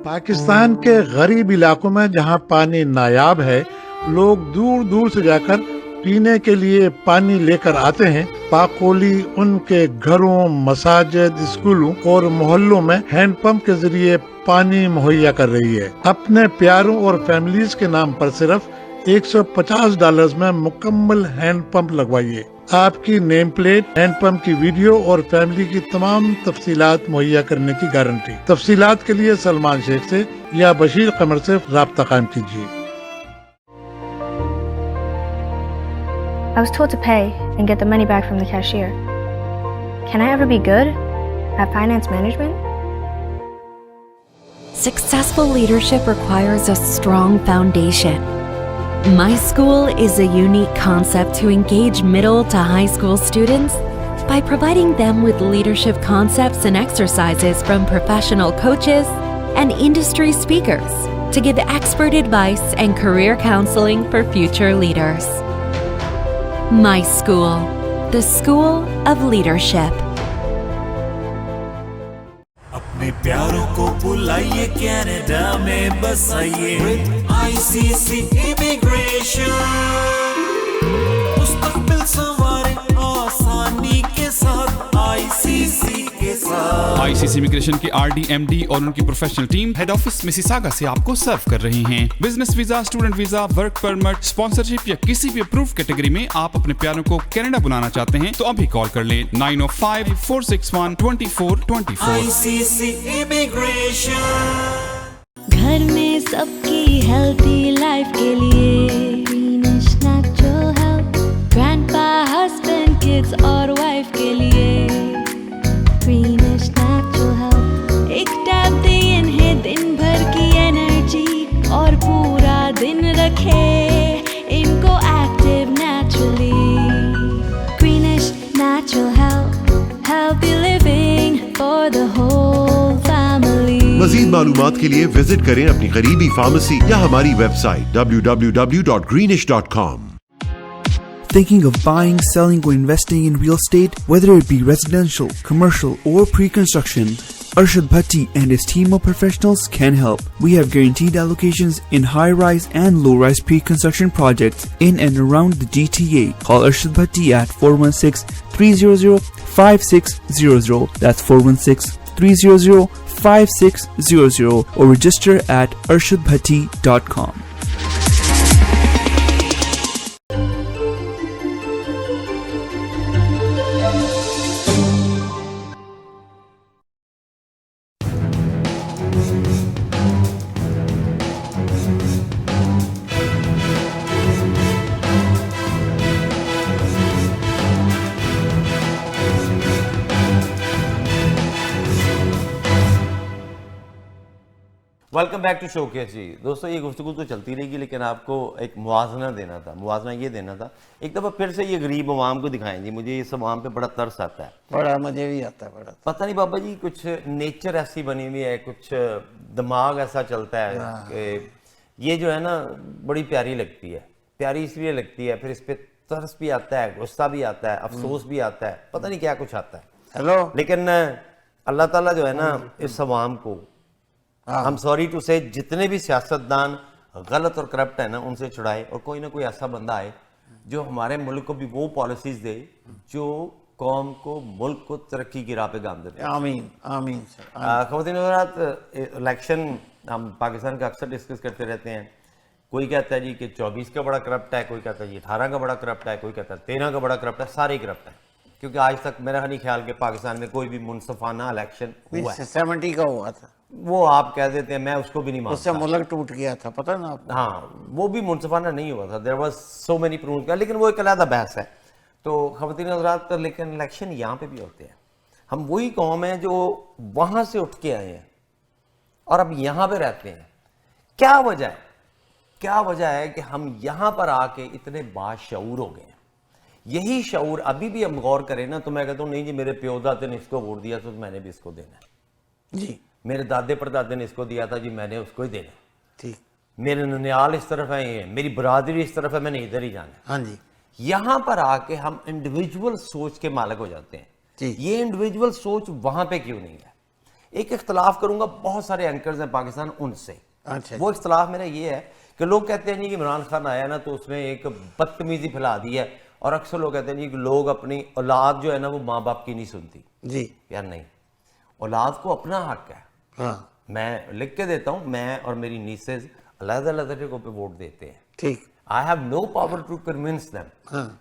I: Pakistan کے غریب علاقوں میں جہاں پانی نایاب ہے, لوگ دور دور سے جا کر پینے کے لیے پانی لے کر آتے ہیں. پاکولی ان کے گھروں, مساجد, اسکولوں اور محلوں میں ہینڈ پمپ کے ذریعے پانی مہیا کر رہی ہے. اپنے پیاروں اور فیملیز کے نام پر صرف $150 میں مکمل ہینڈ پمپ لگوائیے. آپ کی نیم پلیٹ, ہینڈ پمپ کی ویڈیو اور فیملی کی تمام تفصیلات مہیا کرنے کی گارنٹی. تفصیلات کے لیے سلمان شیخ سے یا بشیر قمر سے رابطہ قائم کیجیے.
J: I was told to pay and get the money back from the cashier. Can I ever be good at finance management?
E: Successful leadership requires a strong foundation. My School is a unique concept to engage middle to high school students by providing them with leadership concepts and exercises from professional coaches and industry speakers to give expert advice and career counseling for future leaders. My School, the school of leadership.
F: اپنے پیاروں کو بلائیے, کینیڈا میں بسائیے. ICC امیگریشن مستقبل سنوارے آسانی کے ساتھ, ICC کے ساتھ.
K: ICC امیگریشن کے RD MD اور ان کی professional team head office Mississauga سے آپ کو سرو کر رہی ہیں. Business visa, student visa, work permit, sponsorship یا کسی بھی اپروو کیٹیگری میں آپ اپنے پیاروں کو کینیڈا بلانا چاہتے ہیں تو ابھی کال کر لیں 905-461-2424.
F: ICC immigration.
J: گھر میں سب کی ہیلتھی لائف کے لیے گرینش نیچرل ہیلتھ. گرینڈ پا, ہسبینڈ, کڈس اور وائف کے لیے گرینش نیچرل ہیلتھ. ایک ٹیب دے انہیں دن بھر کی انرجی اور پورا دن رکھے ان کو active naturally. Greenish natural health, healthy living for the whole family.
L: مزید معلومات کے لیے وزٹ کریں اپنی قریبی فارمیسی یا ہماری website www.greenish.com.
M: Thinking of buying, selling or investing in real estate? Whether it be residential, commercial or pre-construction, Arshad Bhatti and his team of professionals can help. We have guaranteed allocations in high-rise and low-rise pre-construction projects in and around the GTA. Call Arshad Bhatti at 416-300-5600. That's 416-300-5600 or register at arshadbhatti.com.
A: Welcome back to showcase. جی دوستو, یہ گفتگو تو چلتی رہے گی لیکن آپ کو ایک موازنہ دینا تھا. موازنہ یہ دینا تھا ایک دفعہ پھر سے یہ غریب عوام کو دکھائیں. جی مجھے اس عوام پہ بڑا ترس آتا ہے.
B: بڑا مجھے بھی آتا ہے. بڑا
A: پتہ نہیں بابا جی, کچھ نیچر ایسی بنی ہوئی ہے, کچھ دماغ ایسا چلتا ہے کہ یہ جو ہے نا بڑی پیاری لگتی ہے. پیاری اس لیے لگتی ہے, پھر اس پہ ترس بھی آتا ہے, غصہ بھی آتا ہے, افسوس بھی آتا ہے, پتہ نہیں کیا کچھ آتا ہے.
B: ہیلو,
A: لیکن اللہ تعالیٰ جو ہے نا اس عوام کو ہم سوری ٹو سے جتنے بھی سیاستدان غلط اور کرپٹ ہیں نا ان سے چھڑائے اور کوئی نہ کوئی ایسا بندہ آئے جو ہمارے ملک کو بھی وہ پالیسیز دے جو قوم کو ملک کو ترقی کی راہ پہ گامزن دے.
B: آمین آمین سر.
A: خواتین حضرات الیکشن ہم پاکستان کا اکثر ڈسکس کرتے رہتے ہیں. کوئی کہتا ہے جی کہ 24 کا بڑا کرپٹ ہے, کوئی کہتا ہے جی 18 کا بڑا کرپٹ ہے, کوئی کہتا ہے 13 کا بڑا کرپٹ ہے. سارے کرپٹ ہیں کیونکہ آج تک میرا نہیں خیال کہ پاکستان میں کوئی بھی منصفانہ الیکشن ہوا ہے.
B: 70 کا ہوا تھا
A: وہ آپ کہہ دیتے ہیں, میں اس کو بھی نہیں مانتا.
B: اس سے ملک ٹوٹ گیا تھا, پتہ نا آپ.
A: ہاں وہ بھی منصفانہ نہیں ہوا تھا. دیر واز سو مینی پرون کا, لیکن وہ ایک علیحدہ بحث ہے. تو خواتین حضرات لیکن الیکشن یہاں پہ بھی ہوتے ہیں. ہم وہی قوم ہیں جو وہاں سے اٹھ کے آئے ہیں اور اب یہاں پہ رہتے ہیں. کیا وجہ ہے؟ کیا وجہ ہے کہ ہم یہاں پر آ کے اتنے باشعور ہو گئے ہیں؟ یہی شعور ابھی بھی ہم غور کریں نا تو میں کہتا ہوں نہیں جی میرے پیو دادے نے اس کو ووٹ دیا تو میں نے بھی اس کو دینا ہے.
B: جی
A: میرے دادے پردادے نے اس کو دیا تھا جی میں نے اس کو ہی دینا ہے.
B: ٹھیک.
A: میرے ننیال اس طرف ہے, میری برادری اس طرف ہے, میں نے ادھر ہی جانا ہے.
B: ہاں جی.
A: یہاں پر آ کے ہم انڈیویجول سوچ کے مالک ہو جاتے ہیں. یہ انڈیویجول سوچ وہاں پہ کیوں نہیں ہے؟ ایک اختلاف کروں گا, بہت سارے اینکرز ہیں پاکستان ان سے. وہ اختلاف میرا یہ ہے کہ لوگ کہتے ہیں جی کہ عمران خان آیا نا تو اس نے ایک بدتمیزی پھیلا دی ہے, اور اکثر لوگ کہتے ہیں جی کہ لوگ اپنی اولاد جو ہے نا وہ ماں باپ کی نہیں سنتی.
B: جی
A: یار نہیں, اولاد کو اپنا حق ہے.
B: ہاں
A: میں لکھ کے دیتا ہوں, میں اور میری نیسز علیحدہ علیحدہ جگہوں پہ ووٹ دیتے ہیں.
B: ٹھیک.
A: I have no power to convince them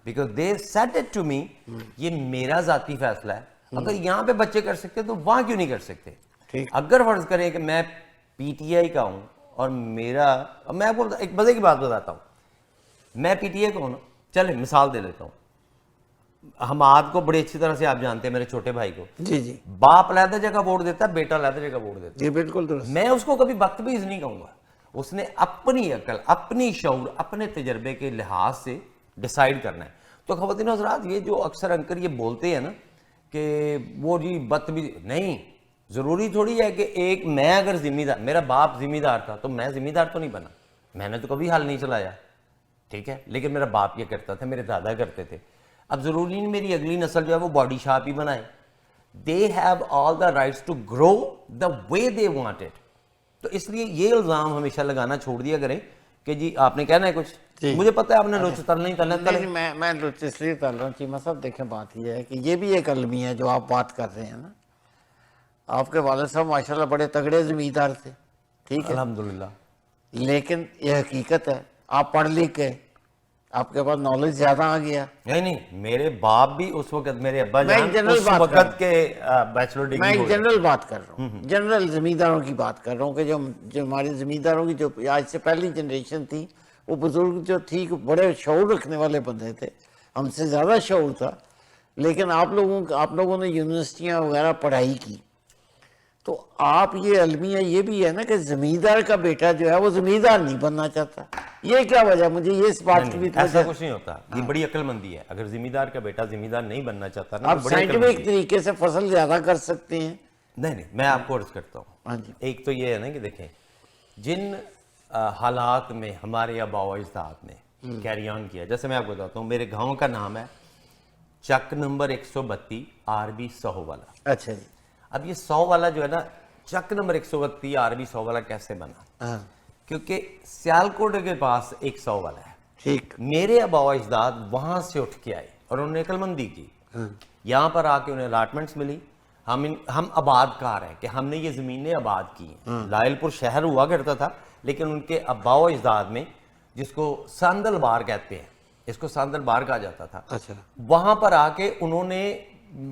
A: because they said it to me. یہ میرا ذاتی فیصلہ ہے. اگر یہاں پہ بچے کر سکتے تو وہاں کیوں نہیں کر سکتے؟ اگر فرض کریں کہ میں پی ٹی آئی کا ہوں اور میرا, میں آپ کو ایک مزے کی بات بتاتا ہوں, میں پی ٹی آئی کا ہوں نا, چلے مثال دے لیتا ہوں. حماد کو بڑی اچھی طرح سے آپ جانتے ہیں, میرے چھوٹے بھائی کو.
B: جی جی.
A: باپ علیحدہ جگہ ووٹ دیتا ہے, بیٹا علیحدہ جگہ ووٹ دیتا ہے.
B: جی بالکل درست.
A: میں اس کو کبھی بدتمیز نہیں کہوں گا. اس نے اپنی عقل, اپنی شعور, اپنے تجربے کے لحاظ سے ڈیسائیڈ کرنا ہے. تو خواتین حضرات یہ جو اکثر انکر یہ بولتے ہیں نا کہ وہ جی بدتمیز, نہیں, ضروری تھوڑی ہے کہ ایک میں اگر ذمہ دار, میرا باپ ذمہ دار تھا تو میں ذمہ دار تو نہیں بنا, میں نے تو کبھی حل نہیں چلایا, ٹھیک ہے, لیکن میرا باپ یہ کرتا تھا, میرے دادا کرتے تھے. اب ضروری نہیں میری اگلی نسل جو ہے وہ باڈی شاپ ہی بنائے. They have all the rights to grow the way they want it. تو اس لیے یہ الزام ہمیشہ لگانا چھوڑ دیا کریں کہ جی آپ نے کہنا ہے کچھ, مجھے پتہ ہے آپ نے لوچ تلنا ہی تلنا.
B: میں لوچ اس لیے تل رہا ہوں چیمہ صاحب, دیکھیں بات یہ ہے کہ یہ بھی ایک المی ہے جو آپ بات کر رہے ہیں نا. آپ کے والد صاحب ماشاءاللہ بڑے تگڑے زمیندار تھے, ٹھیک ہے,
A: الحمدللہ,
B: لیکن یہ حقیقت ہے آپ پڑھ لکھ کے آپ کے پاس نالج زیادہ آ گیا.
A: نہیں, میرے باپ بھی اس وقت, میرے ابا جان اس وقت کے بیچلر ڈگری.
B: میں ایک جنرل بات کر رہا ہوں, جنرل زمینداروں کی بات کر رہا ہوں کہ جو ہمارے زمینداروں کی جو آج سے پہلی جنریشن تھی, وہ بزرگ جو تھی بڑے شعور رکھنے والے بندے تھے, ہم سے زیادہ شعور تھا. لیکن آپ لوگوں نے یونیورسٹیاں وغیرہ پڑھائی کی, تو آپ یہ المیہ یہ بھی ہے نا کہ زمیندار کا بیٹا جو ہے وہ زمیندار نہیں بننا چاہتا. یہ کیا وجہ, مجھے یہ اس بات کی بھی
A: ایسا کچھ نہیں ہوتا. یہ بڑی عقل مندی ہے. اگر زمیندار کا بیٹا زمیندار نہیں بننا چاہتا نا,
B: آپ سائنٹیفک طریقے سے فصل زیادہ کر سکتے ہیں.
A: نہیں, میں آپ کو عرض کرتا ہوں. ایک تو یہ ہے نا کہ دیکھیں جن حالات میں ہمارے آباء و اجداد نے کیری آن کیا, جیسے میں آپ کو بتاتا ہوں, میرے گاؤں کا نام ہے چک نمبر 132 RB 100 والا.
B: اچھا جی.
A: اب یہ 100 والا جو ہے نا, چک نمبر 132 RB 100 والا کیسے بنا؟ کیونکہ سیالکوٹ کے پاس ایک 100 والا ہے.
B: ٹھیک.
A: میرے آباء و اجداد وہاں سے اٹھ کے آئے اور انہوں نے عقل مندی کی. یہاں پر آ کے انہیں الاٹمنٹس ملی. ہم آباد کار ہیں کہ ہم نے یہ زمینیں آباد کی ہیں. لائل پور شہر ہوا کرتا تھا, لیکن ان کے آباء و اجداد میں, جس کو ساندل بار کہتے ہیں, اس کو ساندل بار کہا جاتا تھا, وہاں پر آ کے انہوں نے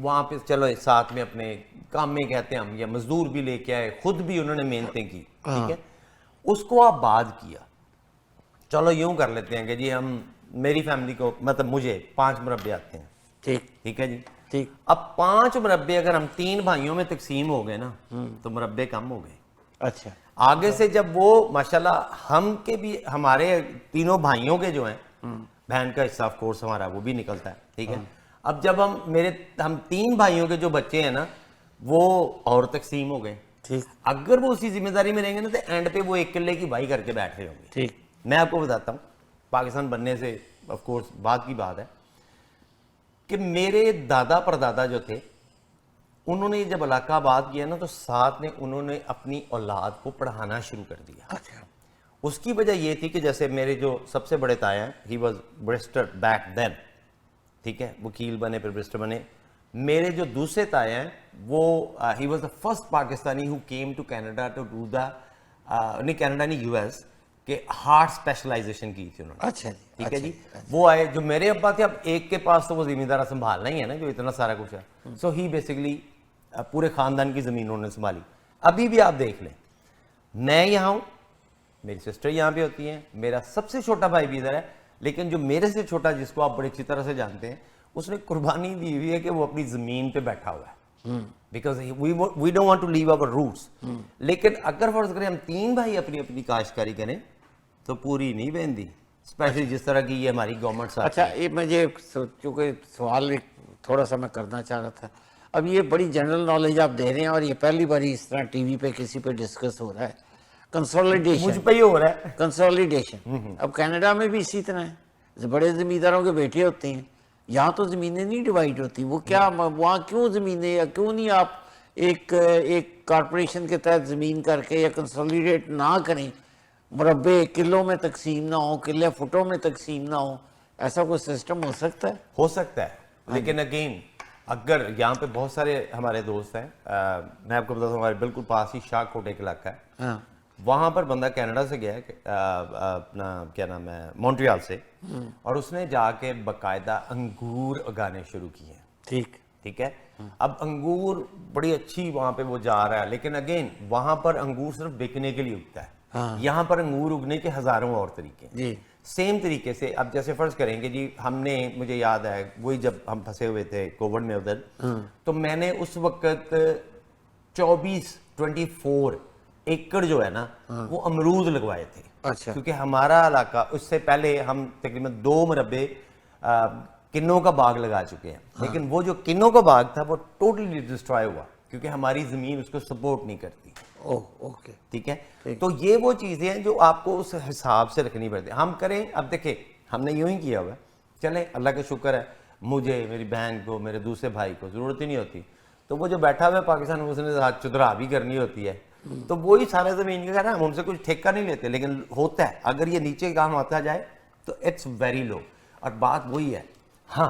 A: وہاں پہ چلو ساتھ میں اپنے کام میں کہتے ہیں ہم, یا مزدور بھی لے کے آئے, خود بھی انہوں نے محنتیں کی, ٹھیک ہے, اس کو آباد کیا. چلو یوں کر لیتے ہیں کہ جی ہم, میری فیملی کو, مطلب مجھے 5 مربے آتے ہیں, ٹھیک ہے جی,
B: ٹھیک.
A: اب 5 مربے اگر ہم 3 بھائیوں میں تقسیم ہو گئے نا تو مربے کم ہو گئے.
B: اچھا.
A: آگے سے جب وہ ماشاءاللہ ہم کے بھی, ہمارے تینوں بھائیوں کے جو ہیں, بہن کا حصہ آف کورس ہمارا وہ بھی نکلتا ہے, ٹھیک ہے. اب جب ہم 3 بھائیوں کے جو بچے ہیں نا وہ اور تقسیم ہو گئے. اگر وہ اسی ذمہ داری میں رہیں گے نا تو اینڈ پہ وہ 1 کلے کی بھائی کر کے بیٹھ رہے ہوں گے.
B: ٹھیک.
A: میں آپ کو بتاتا ہوں, پاکستان بننے سے آف کورس بعد کی بات ہے کہ میرے دادا پردادا جو تھے انہوں نے جب علاقہ آباد کیا نا تو ساتھ میں انہوں نے اپنی اولاد کو پڑھانا شروع کر دیا. اس کی وجہ یہ تھی کہ جیسے میرے جو سب سے بڑے تایا ہیں, he was barrister back then, ٹھیک ہے, وکیل بنے پھر بریسٹر بنے. میرے جو دوسرے تایا ہیں وہ he was the first Pakistani who came to Canada to do the, نہیں کینیڈا نہیں یو ایس, کہ ہارٹ اسپیشلائزیشن کی تھی انہوں نے.
B: اچھا جی,
A: ٹھیک ہے جی. وہ آئے جو میرے ابا تھے, اب ایک کے پاس تو وہ زمیندارہ سنبھالنا ہی ہے نا جو اتنا سارا کچھ ہے. سو ہی بیسیکلی پورے خاندان کی زمین انہوں نے سنبھالی. ابھی بھی آپ دیکھ لیں, میں یہاں ہوں, میری سسٹر یہاں پہ ہوتی ہیں, میرا سب سے چھوٹا بھائی بھی ادھر ہے, لیکن جو میرے سے چھوٹا جس کو آپ بڑی اچھی طرح سے جانتے ہیں, اس نے قربانی دی ہوئی ہے کہ وہ اپنی زمین پہ بیٹھا ہوا ہے, because we don't want to leave our roots. لیکن اگر فرض کریں ہم تین بھائی اپنی اپنی کاشتکاری کریں تو پوری نہیں بہندی, اسپیشلی جس طرح کی یہ ہماری گورنمنٹ.
B: اچھا, یہ مجھے چونکہ سوال تھوڑا سا میں کرنا چاہ رہا تھا. اب یہ بڑی جنرل نالج آپ دے رہے ہیں اور یہ پہلی باری اس طرح ٹی وی پہ کسی پہ ڈسکس ہو رہا ہے, کنسولیڈیشن.
A: مجھ پہ ہی ہو رہا ہے
B: کنسولیڈیشن. اب کینیڈا میں بھی اسی طرح ہے, بڑے زمینداروں کے بیٹے ہوتے ہیں. یہاں تو زمینیں نہیں ڈیوائیڈ ہوتی, وہ کیا وہاں کیوں زمینیں, یا کیوں نہیں آپ ایک کارپوریشن کے تحت زمین کر کے یا کنسولیڈیٹ نہ کریں, مربع کلوں میں تقسیم نہ ہو, قلعے فٹوں میں تقسیم نہ ہو, ایسا کوئی سسٹم ہو سکتا ہے؟
A: ہو سکتا ہے, لیکن اگین اگر یہاں پہ بہت سارے ہمارے دوست ہیں, میں آپ کو بتاتا ہوں ہمارے بالکل پاس ہی شاہ کوٹ ایک علاقہ ہے, وہاں پر بندہ کینیڈا سے گیا ہے, اپنا کیا نام ہے, مونٹریال سے, اور اس نے جا کے باقاعدہ انگور اگانے شروع کیے ہیں. ٹھیک ہے. اب انگور بڑی اچھی وہاں پہ وہ جا رہا ہے, لیکن اگین وہاں پر انگور صرف بیکنے کے لیے اگتا ہے. یہاں پر انگور اگنے کے ہزاروں اور طریقے ہیں. سیم طریقے سے اب جیسے فرض کریں کہ جی ہم نے, مجھے یاد ہے وہی جب ہم پھنسے ہوئے تھے کووڈ میں ادھر, تو میں نے اس وقت 24 ایکڑ جو ہے نا وہ امرود لگوائے تھے. کیونکہ ہمارا علاقہ اس سے پہلے ہم تقریباً 2 مربع کنوں کا باغ لگا چکے ہیں, لیکن وہ جو کنوں کا باغ تھا وہ ٹوٹلی ڈسٹرائے ہوا کیونکہ ہماری زمین اس کو سپورٹ نہیں کرتی. ٹھیک ہے. تو یہ وہ چیزیں ہیں جو آپ کو اس حساب سے رکھنی پڑتی. ہم کریں, اب دیکھیں ہم نے یوں ہی کیا ہوا ہے, چلیں اللہ کا شکر ہے, مجھے, میری بہن کو, میرے دوسرے بھائی کو ضرورت ہی نہیں ہوتی, تو وہ جو بیٹھا ہوا ہے پاکستان میں اس نے چدرا بھی کرنی ہوتی ہے, تو وہی سارا زمین کا کہنا, ہم ان سے کچھ ٹھیکہ نہیں لیتے, لیکن ہوتا ہے اگر یہ نیچے کام آتا جائے تو اٹس ویری لو. اور بات وہی ہے, ہاں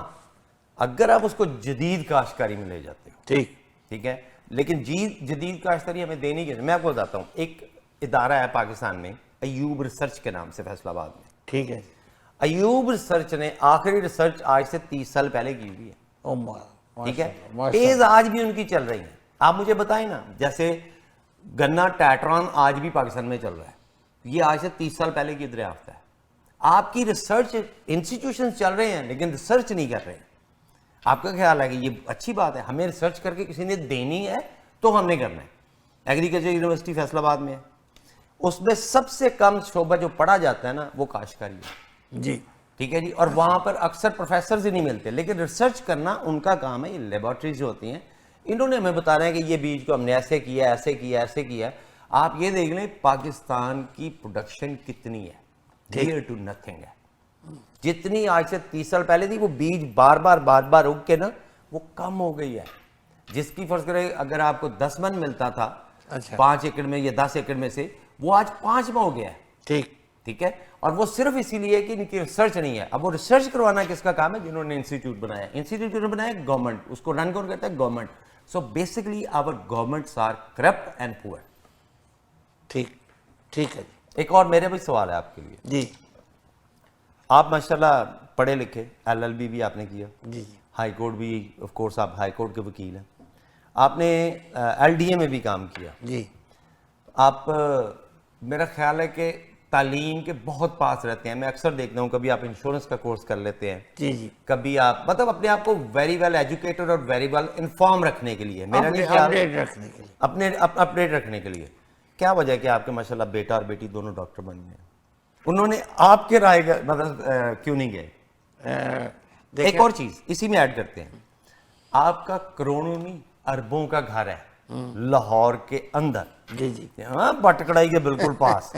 A: اگر آپ اس کو جدید کاشتکاری میں لے جاتے ہو, ٹھیک ہے, لیکن جدید کاشتکاری ہمیں دینی کی. میں آپ کو بتاتا ہوں, ایک ادارہ ہے پاکستان میں ایوب ریسرچ کے نام سے فیصل آباد میں.
B: ٹھیک ہے.
A: ایوب ریسرچ نے آخری ریسرچ آج سے 30 سال پہلے کی ہوئی ہے. ٹھیک ہے. پیز آج بھی ان کی چل رہی ہیں. آپ مجھے بتائیں نا, جیسے گنا ٹیٹران آج بھی پاکستان میں چل رہا ہے, یہ آج سے 30 سال پہلے کی دریافت ہے. آپ کی ریسرچ انسٹیٹیوشن چل رہے ہیں لیکن ریسرچ نہیں کر رہے ہیں. آپ کا خیال ہے کہ یہ اچھی بات ہے؟ ہمیں ریسرچ کر کے کسی نے دینی ہے تو ہم نے کرنا ہے. ایگریکلچر یونیورسٹی فیصل آباد میں ہے, اس میں سب سے کم شعبہ جو پڑھا جاتا ہے نا وہ کاشتکاری ہے.
B: جی
A: ٹھیک ہے جی. اور وہاں پر اکثر پروفیسرز ہی نہیں ملتے, لیکن ریسرچ کرنا ان کا کام ہے. یہ لیبارٹریز جو ہوتی ہیں انہوں نے ہمیں بتا رہے ہیں کہ یہ بیج کو ہم نے ایسے کیا, ایسے کیا, ایسے کیا. آپ یہ دیکھ لیں پاکستان کی پروڈکشن کتنی ہے, ڈیئر ٹو نتھنگ ہے. جتنی آج سے 30 سال پہلے تھی وہ بیج بار بار اگ کے نا وہ کم ہو گئی ہے. جس کی فرض کرے اگر آپ کو 10 من ملتا تھا 5 ایکڑ میں یا 10 ایکڑ میں سے, وہ آج 5 میں ہو گیا ہے. ٹھیک ہے. اور وہ صرف اسی لیے کہ ان کی ریسرچ نہیں ہے. اب وہ ریسرچ کروانا کس کا کام ہے؟ جنہوں نے انسٹیٹیوٹ بنایا. انسٹیٹیوٹ بنایا گورنمنٹ, اس کو رن کون کرتا ہے؟ Government. So basically our governments are corrupt and poor.
B: ٹھیک ہے.
A: ایک اور میرے بھی سوال ہے آپ کے لیے.
B: جی.
A: آپ ماشاءاللہ پڑھے لکھے, LLB بھی آپ نے کیا,
B: جی,
A: ہائی کورٹ بھی, آف کورس آپ ہائی کورٹ کے وکیل ہیں, آپ نے LDA میں بھی کام کیا.
B: جی.
A: آپ, میرا خیال ہے کہ تعلیم کے بہت پاس رہتے ہیں. میں اکثر دیکھتا ہوں کبھی آپ انشورنس کا کورس کر لیتے ہیں,
B: جی,
A: کبھی آپ مطلب اپنے آپ کو ویری ویل ایجوکیٹڈ اور ویری ویل انفارم رکھنے کے لیے, میرا نہیں خیال, اپڈیٹ رکھنے کے لیے. کیا وجہ ہے کہ آپ کے ماشاءاللہ بیٹا اور بیٹی دونوں ڈاکٹر بن گئے؟ انہوں نے آپ کے رائے مطلب کیوں نہیں گئے؟ ایک اور چیز اسی میں ایڈ کرتے ہیں, آپ کا کروڑوں نہیں اربوں کا گھر ہے لاہور کے اندر.
B: جی جی.
A: ہاں, بٹکڑائی کے بالکل پاس.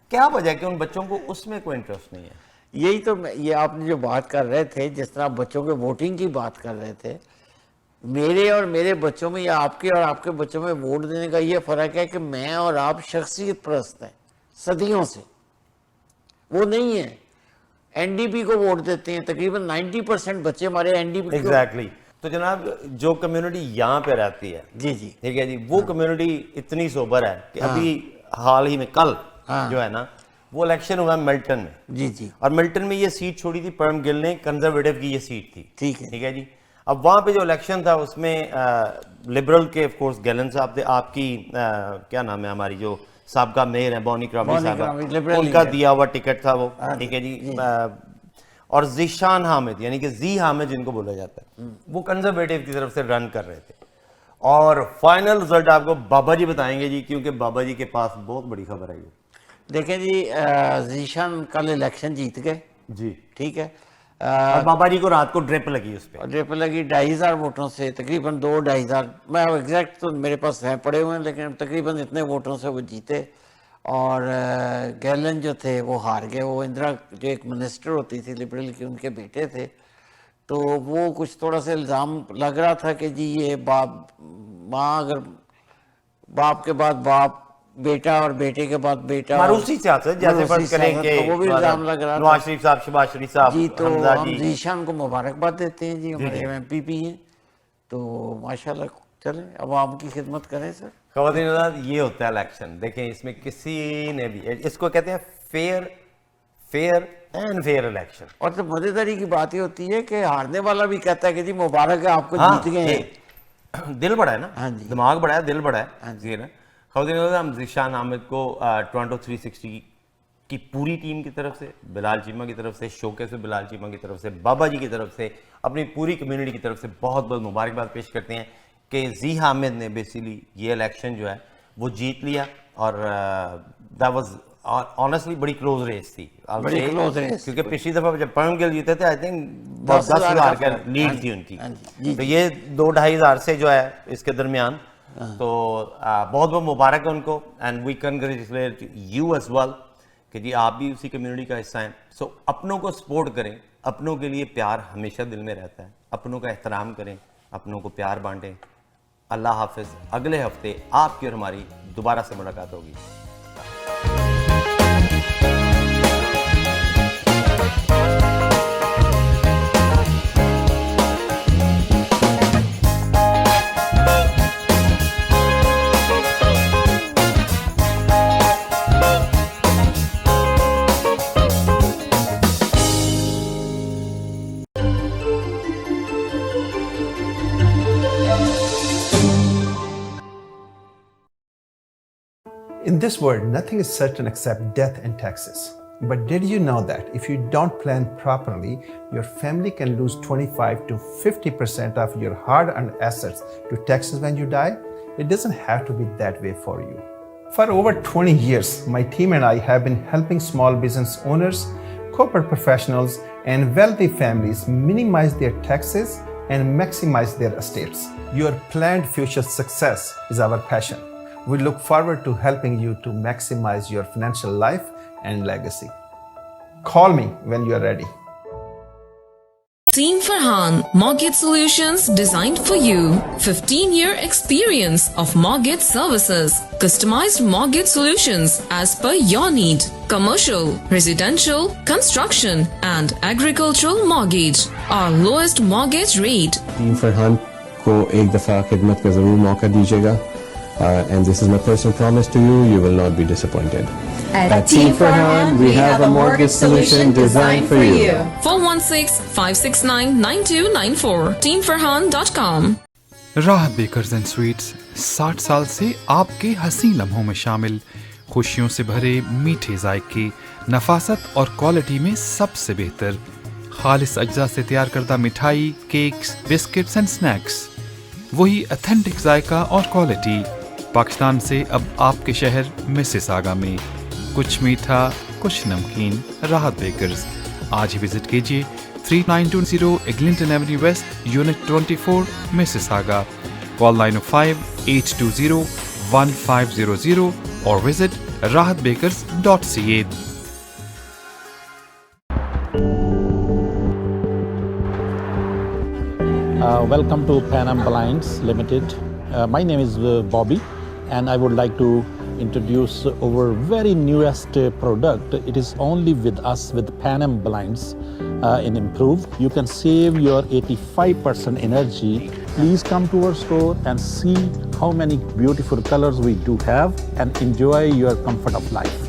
A: کیا وجہ ہے کہ ان بچوں کو اس میں کوئی انٹرسٹ نہیں ہے؟
B: یہی تو یہ آپ نے جو بات کر رہے تھے, جس طرح بچوں کے ووٹنگ کی بات کر رہے تھے, میرے اور میرے بچوں میں یا آپ کے اور آپ کے بچوں میں ووٹ دینے کا یہ فرق ہے کہ میں اور آپ شخصیت پرست ہیں صدیوں سے، وہ نہیں ہے این ڈی پی کو ووٹ دیتے ہیں تقریباً 90% بچے ہمارے این ڈی پی
A: ایگزیکٹلی. تو جناب جو کمیونٹی یہاں پہ رہتی ہے
B: جی جی
A: ٹھیک ہے جی، وہ کمیونٹی اتنی سوبر ہے کہ ابھی حال ہی میں کل جو ہے نا وہ الیکشن ہوا ہے ملٹن میں.
B: جی جی.
A: اور ملٹن میں یہ سیٹ چھوڑی تھی پرم گل نے، کنزرویٹو کی یہ سیٹ تھی.
B: ٹھیک ہے.
A: ٹھیک ہے جی. اب وہاں پہ جو الیکشن تھا اس میں لبرل کے آف کورس گیلن صاحب تھے، آپ کی کیا نام ہے ہماری جو سابقہ میئر ہیں بونی کرامی صاحب، ان کا دیا ہوا ٹکٹ تھا وہ. ٹھیک ہے جی. اور ذیشان حامد یعنی کہ زی حامد جن کو بولا جاتا ہے، وہ کنزرویٹو کی طرف سے رن کر رہے تھے. اور فائنل رزلٹ آپ کو بابا جی بتائیں گے جی، کیونکہ بابا جی کے پاس بہت بڑی خبر ہے یہ.
B: دیکھیں جی ذیشان کل الیکشن جیت گئے
A: جی.
B: ٹھیک ہے.
A: اور بابا جی کو رات کو ڈرپ لگی، اس پہ
B: ڈرپ لگی 2500 ووٹوں سے، تقریباً 2-2500، میں ایگزیکٹ تو میرے پاس ہیں پڑے ہوئے ہیں، لیکن تقریباً اتنے ووٹوں سے وہ جیتے. اور گیلن جو تھے وہ ہار گئے. وہ اندرا جو ایک منسٹر ہوتی تھی لبرل کی، ان کے بیٹے تھے، تو وہ کچھ تھوڑا سا الزام لگ رہا تھا کہ جی یہ ماں اگر باپ کے بعد باپ، بیٹا اور بیٹے کے بعد بیٹا،
A: ماروسی سیاست جیسے فرض کریں کہ
B: وہ بھی الزام لگ رہا تھا.
A: نواز شریف صاحب، شہباز شریف صاحب،
B: جی. تو
A: حمزہ
B: ہم
A: جی
B: ذیشان کو مبارکباد دیتے ہیں جی، ہمارے ایم پی پی ہیں، تو ماشاءاللہ چلیں عوام کی خدمت کریں سر.
A: خواتین حضرات یہ ہوتا ہے الیکشن. دیکھیں اس میں کسی نے بھی، اس کو کہتے ہیں فیئر اینڈ فیئر الیکشن.
B: اور تو مزیداری کی بات یہ ہوتی ہے کہ ہارنے والا بھی کہتا ہے کہ جی مبارک ہے آپ کو، جیت گئے ہیں.
A: دل بڑا ہے نا، دماغ بڑا ہے، دل بڑا ہے.
B: جی.
A: خواتین حضرات ہم ذیشان حامد کو ٹورانٹو 360 کی پوری ٹیم کی طرف سے، بلال چیمہ کی طرف سے، شوکیس بلال چیمہ کی طرف سے، بابا جی کی طرف سے، اپنی پوری کمیونٹی کی طرف سے بہت بہت مبارکباد پیش کرتے ہیں کہ زی حامد نے بیسیکلی یہ الیکشن جو ہے وہ جیت لیا. اور دیٹ واز آنیسٹلی بڑی کلوز ریس تھی، کیونکہ پچھلی دفعہ جب پرم گل جیتے تھے آئی تھنک 10,000 کا لیڈ تھی ان کی. تو یہ 2-2.5 ہزار سے جو ہے اس کے درمیان. تو بہت بہت مبارک ہے ان کو، and we congratulate you as well کہ جی آپ بھی اسی کمیونٹی کا حصہ ہیں. سو اپنوں کو سپورٹ کریں، اپنوں کے لیے پیار ہمیشہ دل میں رہتا ہے، اپنوں کا احترام کریں، اپنوں کو پیار بانٹیں. اللہ حافظ. اگلے ہفتے آپ کی اور ہماری دوبارہ سے ملاقات ہوگی.
N: In this world, nothing is certain except death and taxes. But did you know that if you don't plan properly, your family can lose 25 to 50% of your hard-earned assets to taxes when you die? It doesn't have to be that way for you. For over 20 years, my team and I have been helping small business owners, corporate professionals, and wealthy families minimize their taxes and maximize their estates. Your planned future success is our passion. We look forward to helping you to maximize your financial life and legacy. Call me when you are ready.
O: Team Farhan, Mortgage Solutions designed for you. 15-year experience of mortgage services. Customized mortgage solutions as per your need. Commercial, residential, construction and agricultural mortgage. Our lowest mortgage rate.
P: Team Farhan کو ایک دفعہ خدمت کا ضرور موقع دیجیے گا. And this is my personal promise to you, you will not be disappointed. At Team Farhan, we have a mortgage solution designed for you.
O: 416-569-9294. teamfarhan.com.
K: Rahat bakers and sweets 60 سال سے آپ کے حسین لمحوں میں شامل، خوشیوں سے بھرے میٹھے ذائقے، نفاست اور کوالٹی میں سب سے بہتر، خالص اجزاء سے تیار کردہ مٹھائی، کیکس، بسکٹس اینڈ سنیکس، وہی اتھینٹک ذائقہ اور کوالٹی. پاکستان سے اب آپ کے شہر مسیساگا میں، کچھ میٹھا کچھ نمکین. راحت بیکرز. آج ہی وزٹ کیجیے 3920 ایگلنٹن ایونیو ویسٹ، یونٹ 24، مسیساگا. کال 905-820-1500 اور visit rahatbakers.ca.
Q: Welcome to Panam Blinds Limited. My name is Bobby, and I would like to introduce our very newest product. It is only with us with Panam Blinds in Improve. You can save your 85% energy. Please come to our store and see how many beautiful colors we do have and enjoy your comfort of life.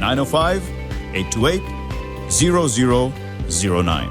D: 905-828-0009।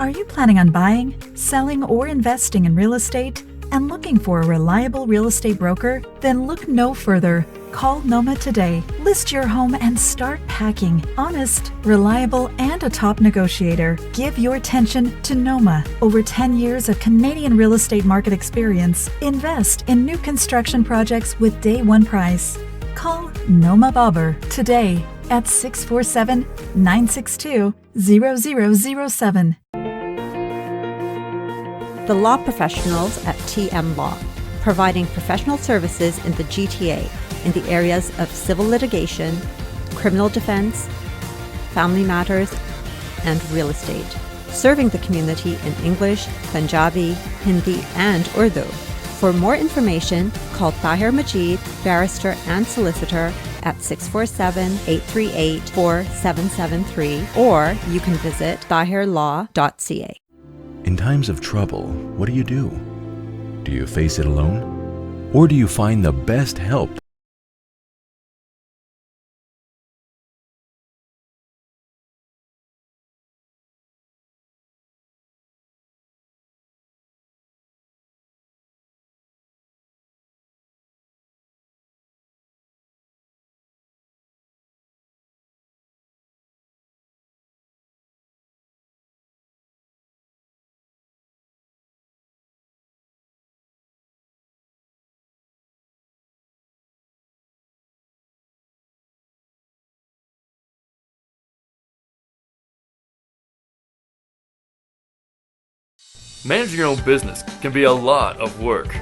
R: Are you planning on buying, selling, or investing in real estate and looking for a reliable real estate broker? Then look no further. Call Noma today. List your home and start packing. Honest, reliable, and a top negotiator. Give your attention to Noma. Over 10 years of Canadian real estate market experience. Invest in new construction projects with day one price. Call Noma Bobber today at 647-962-0007.
E: The law professionals at TM Law, providing professional services in the GTA in the areas of civil litigation, criminal defense, family matters, and real estate. Serving the community in English, Punjabi, Hindi, and Urdu. For more information, call Tahir Majid, barrister and solicitor, at 647-838-4773, or you can visit tahirlaw.ca.
H: In times of trouble, what do? Do you face it alone? Or do you find the best help
S: Managing your own business can be a lot of work.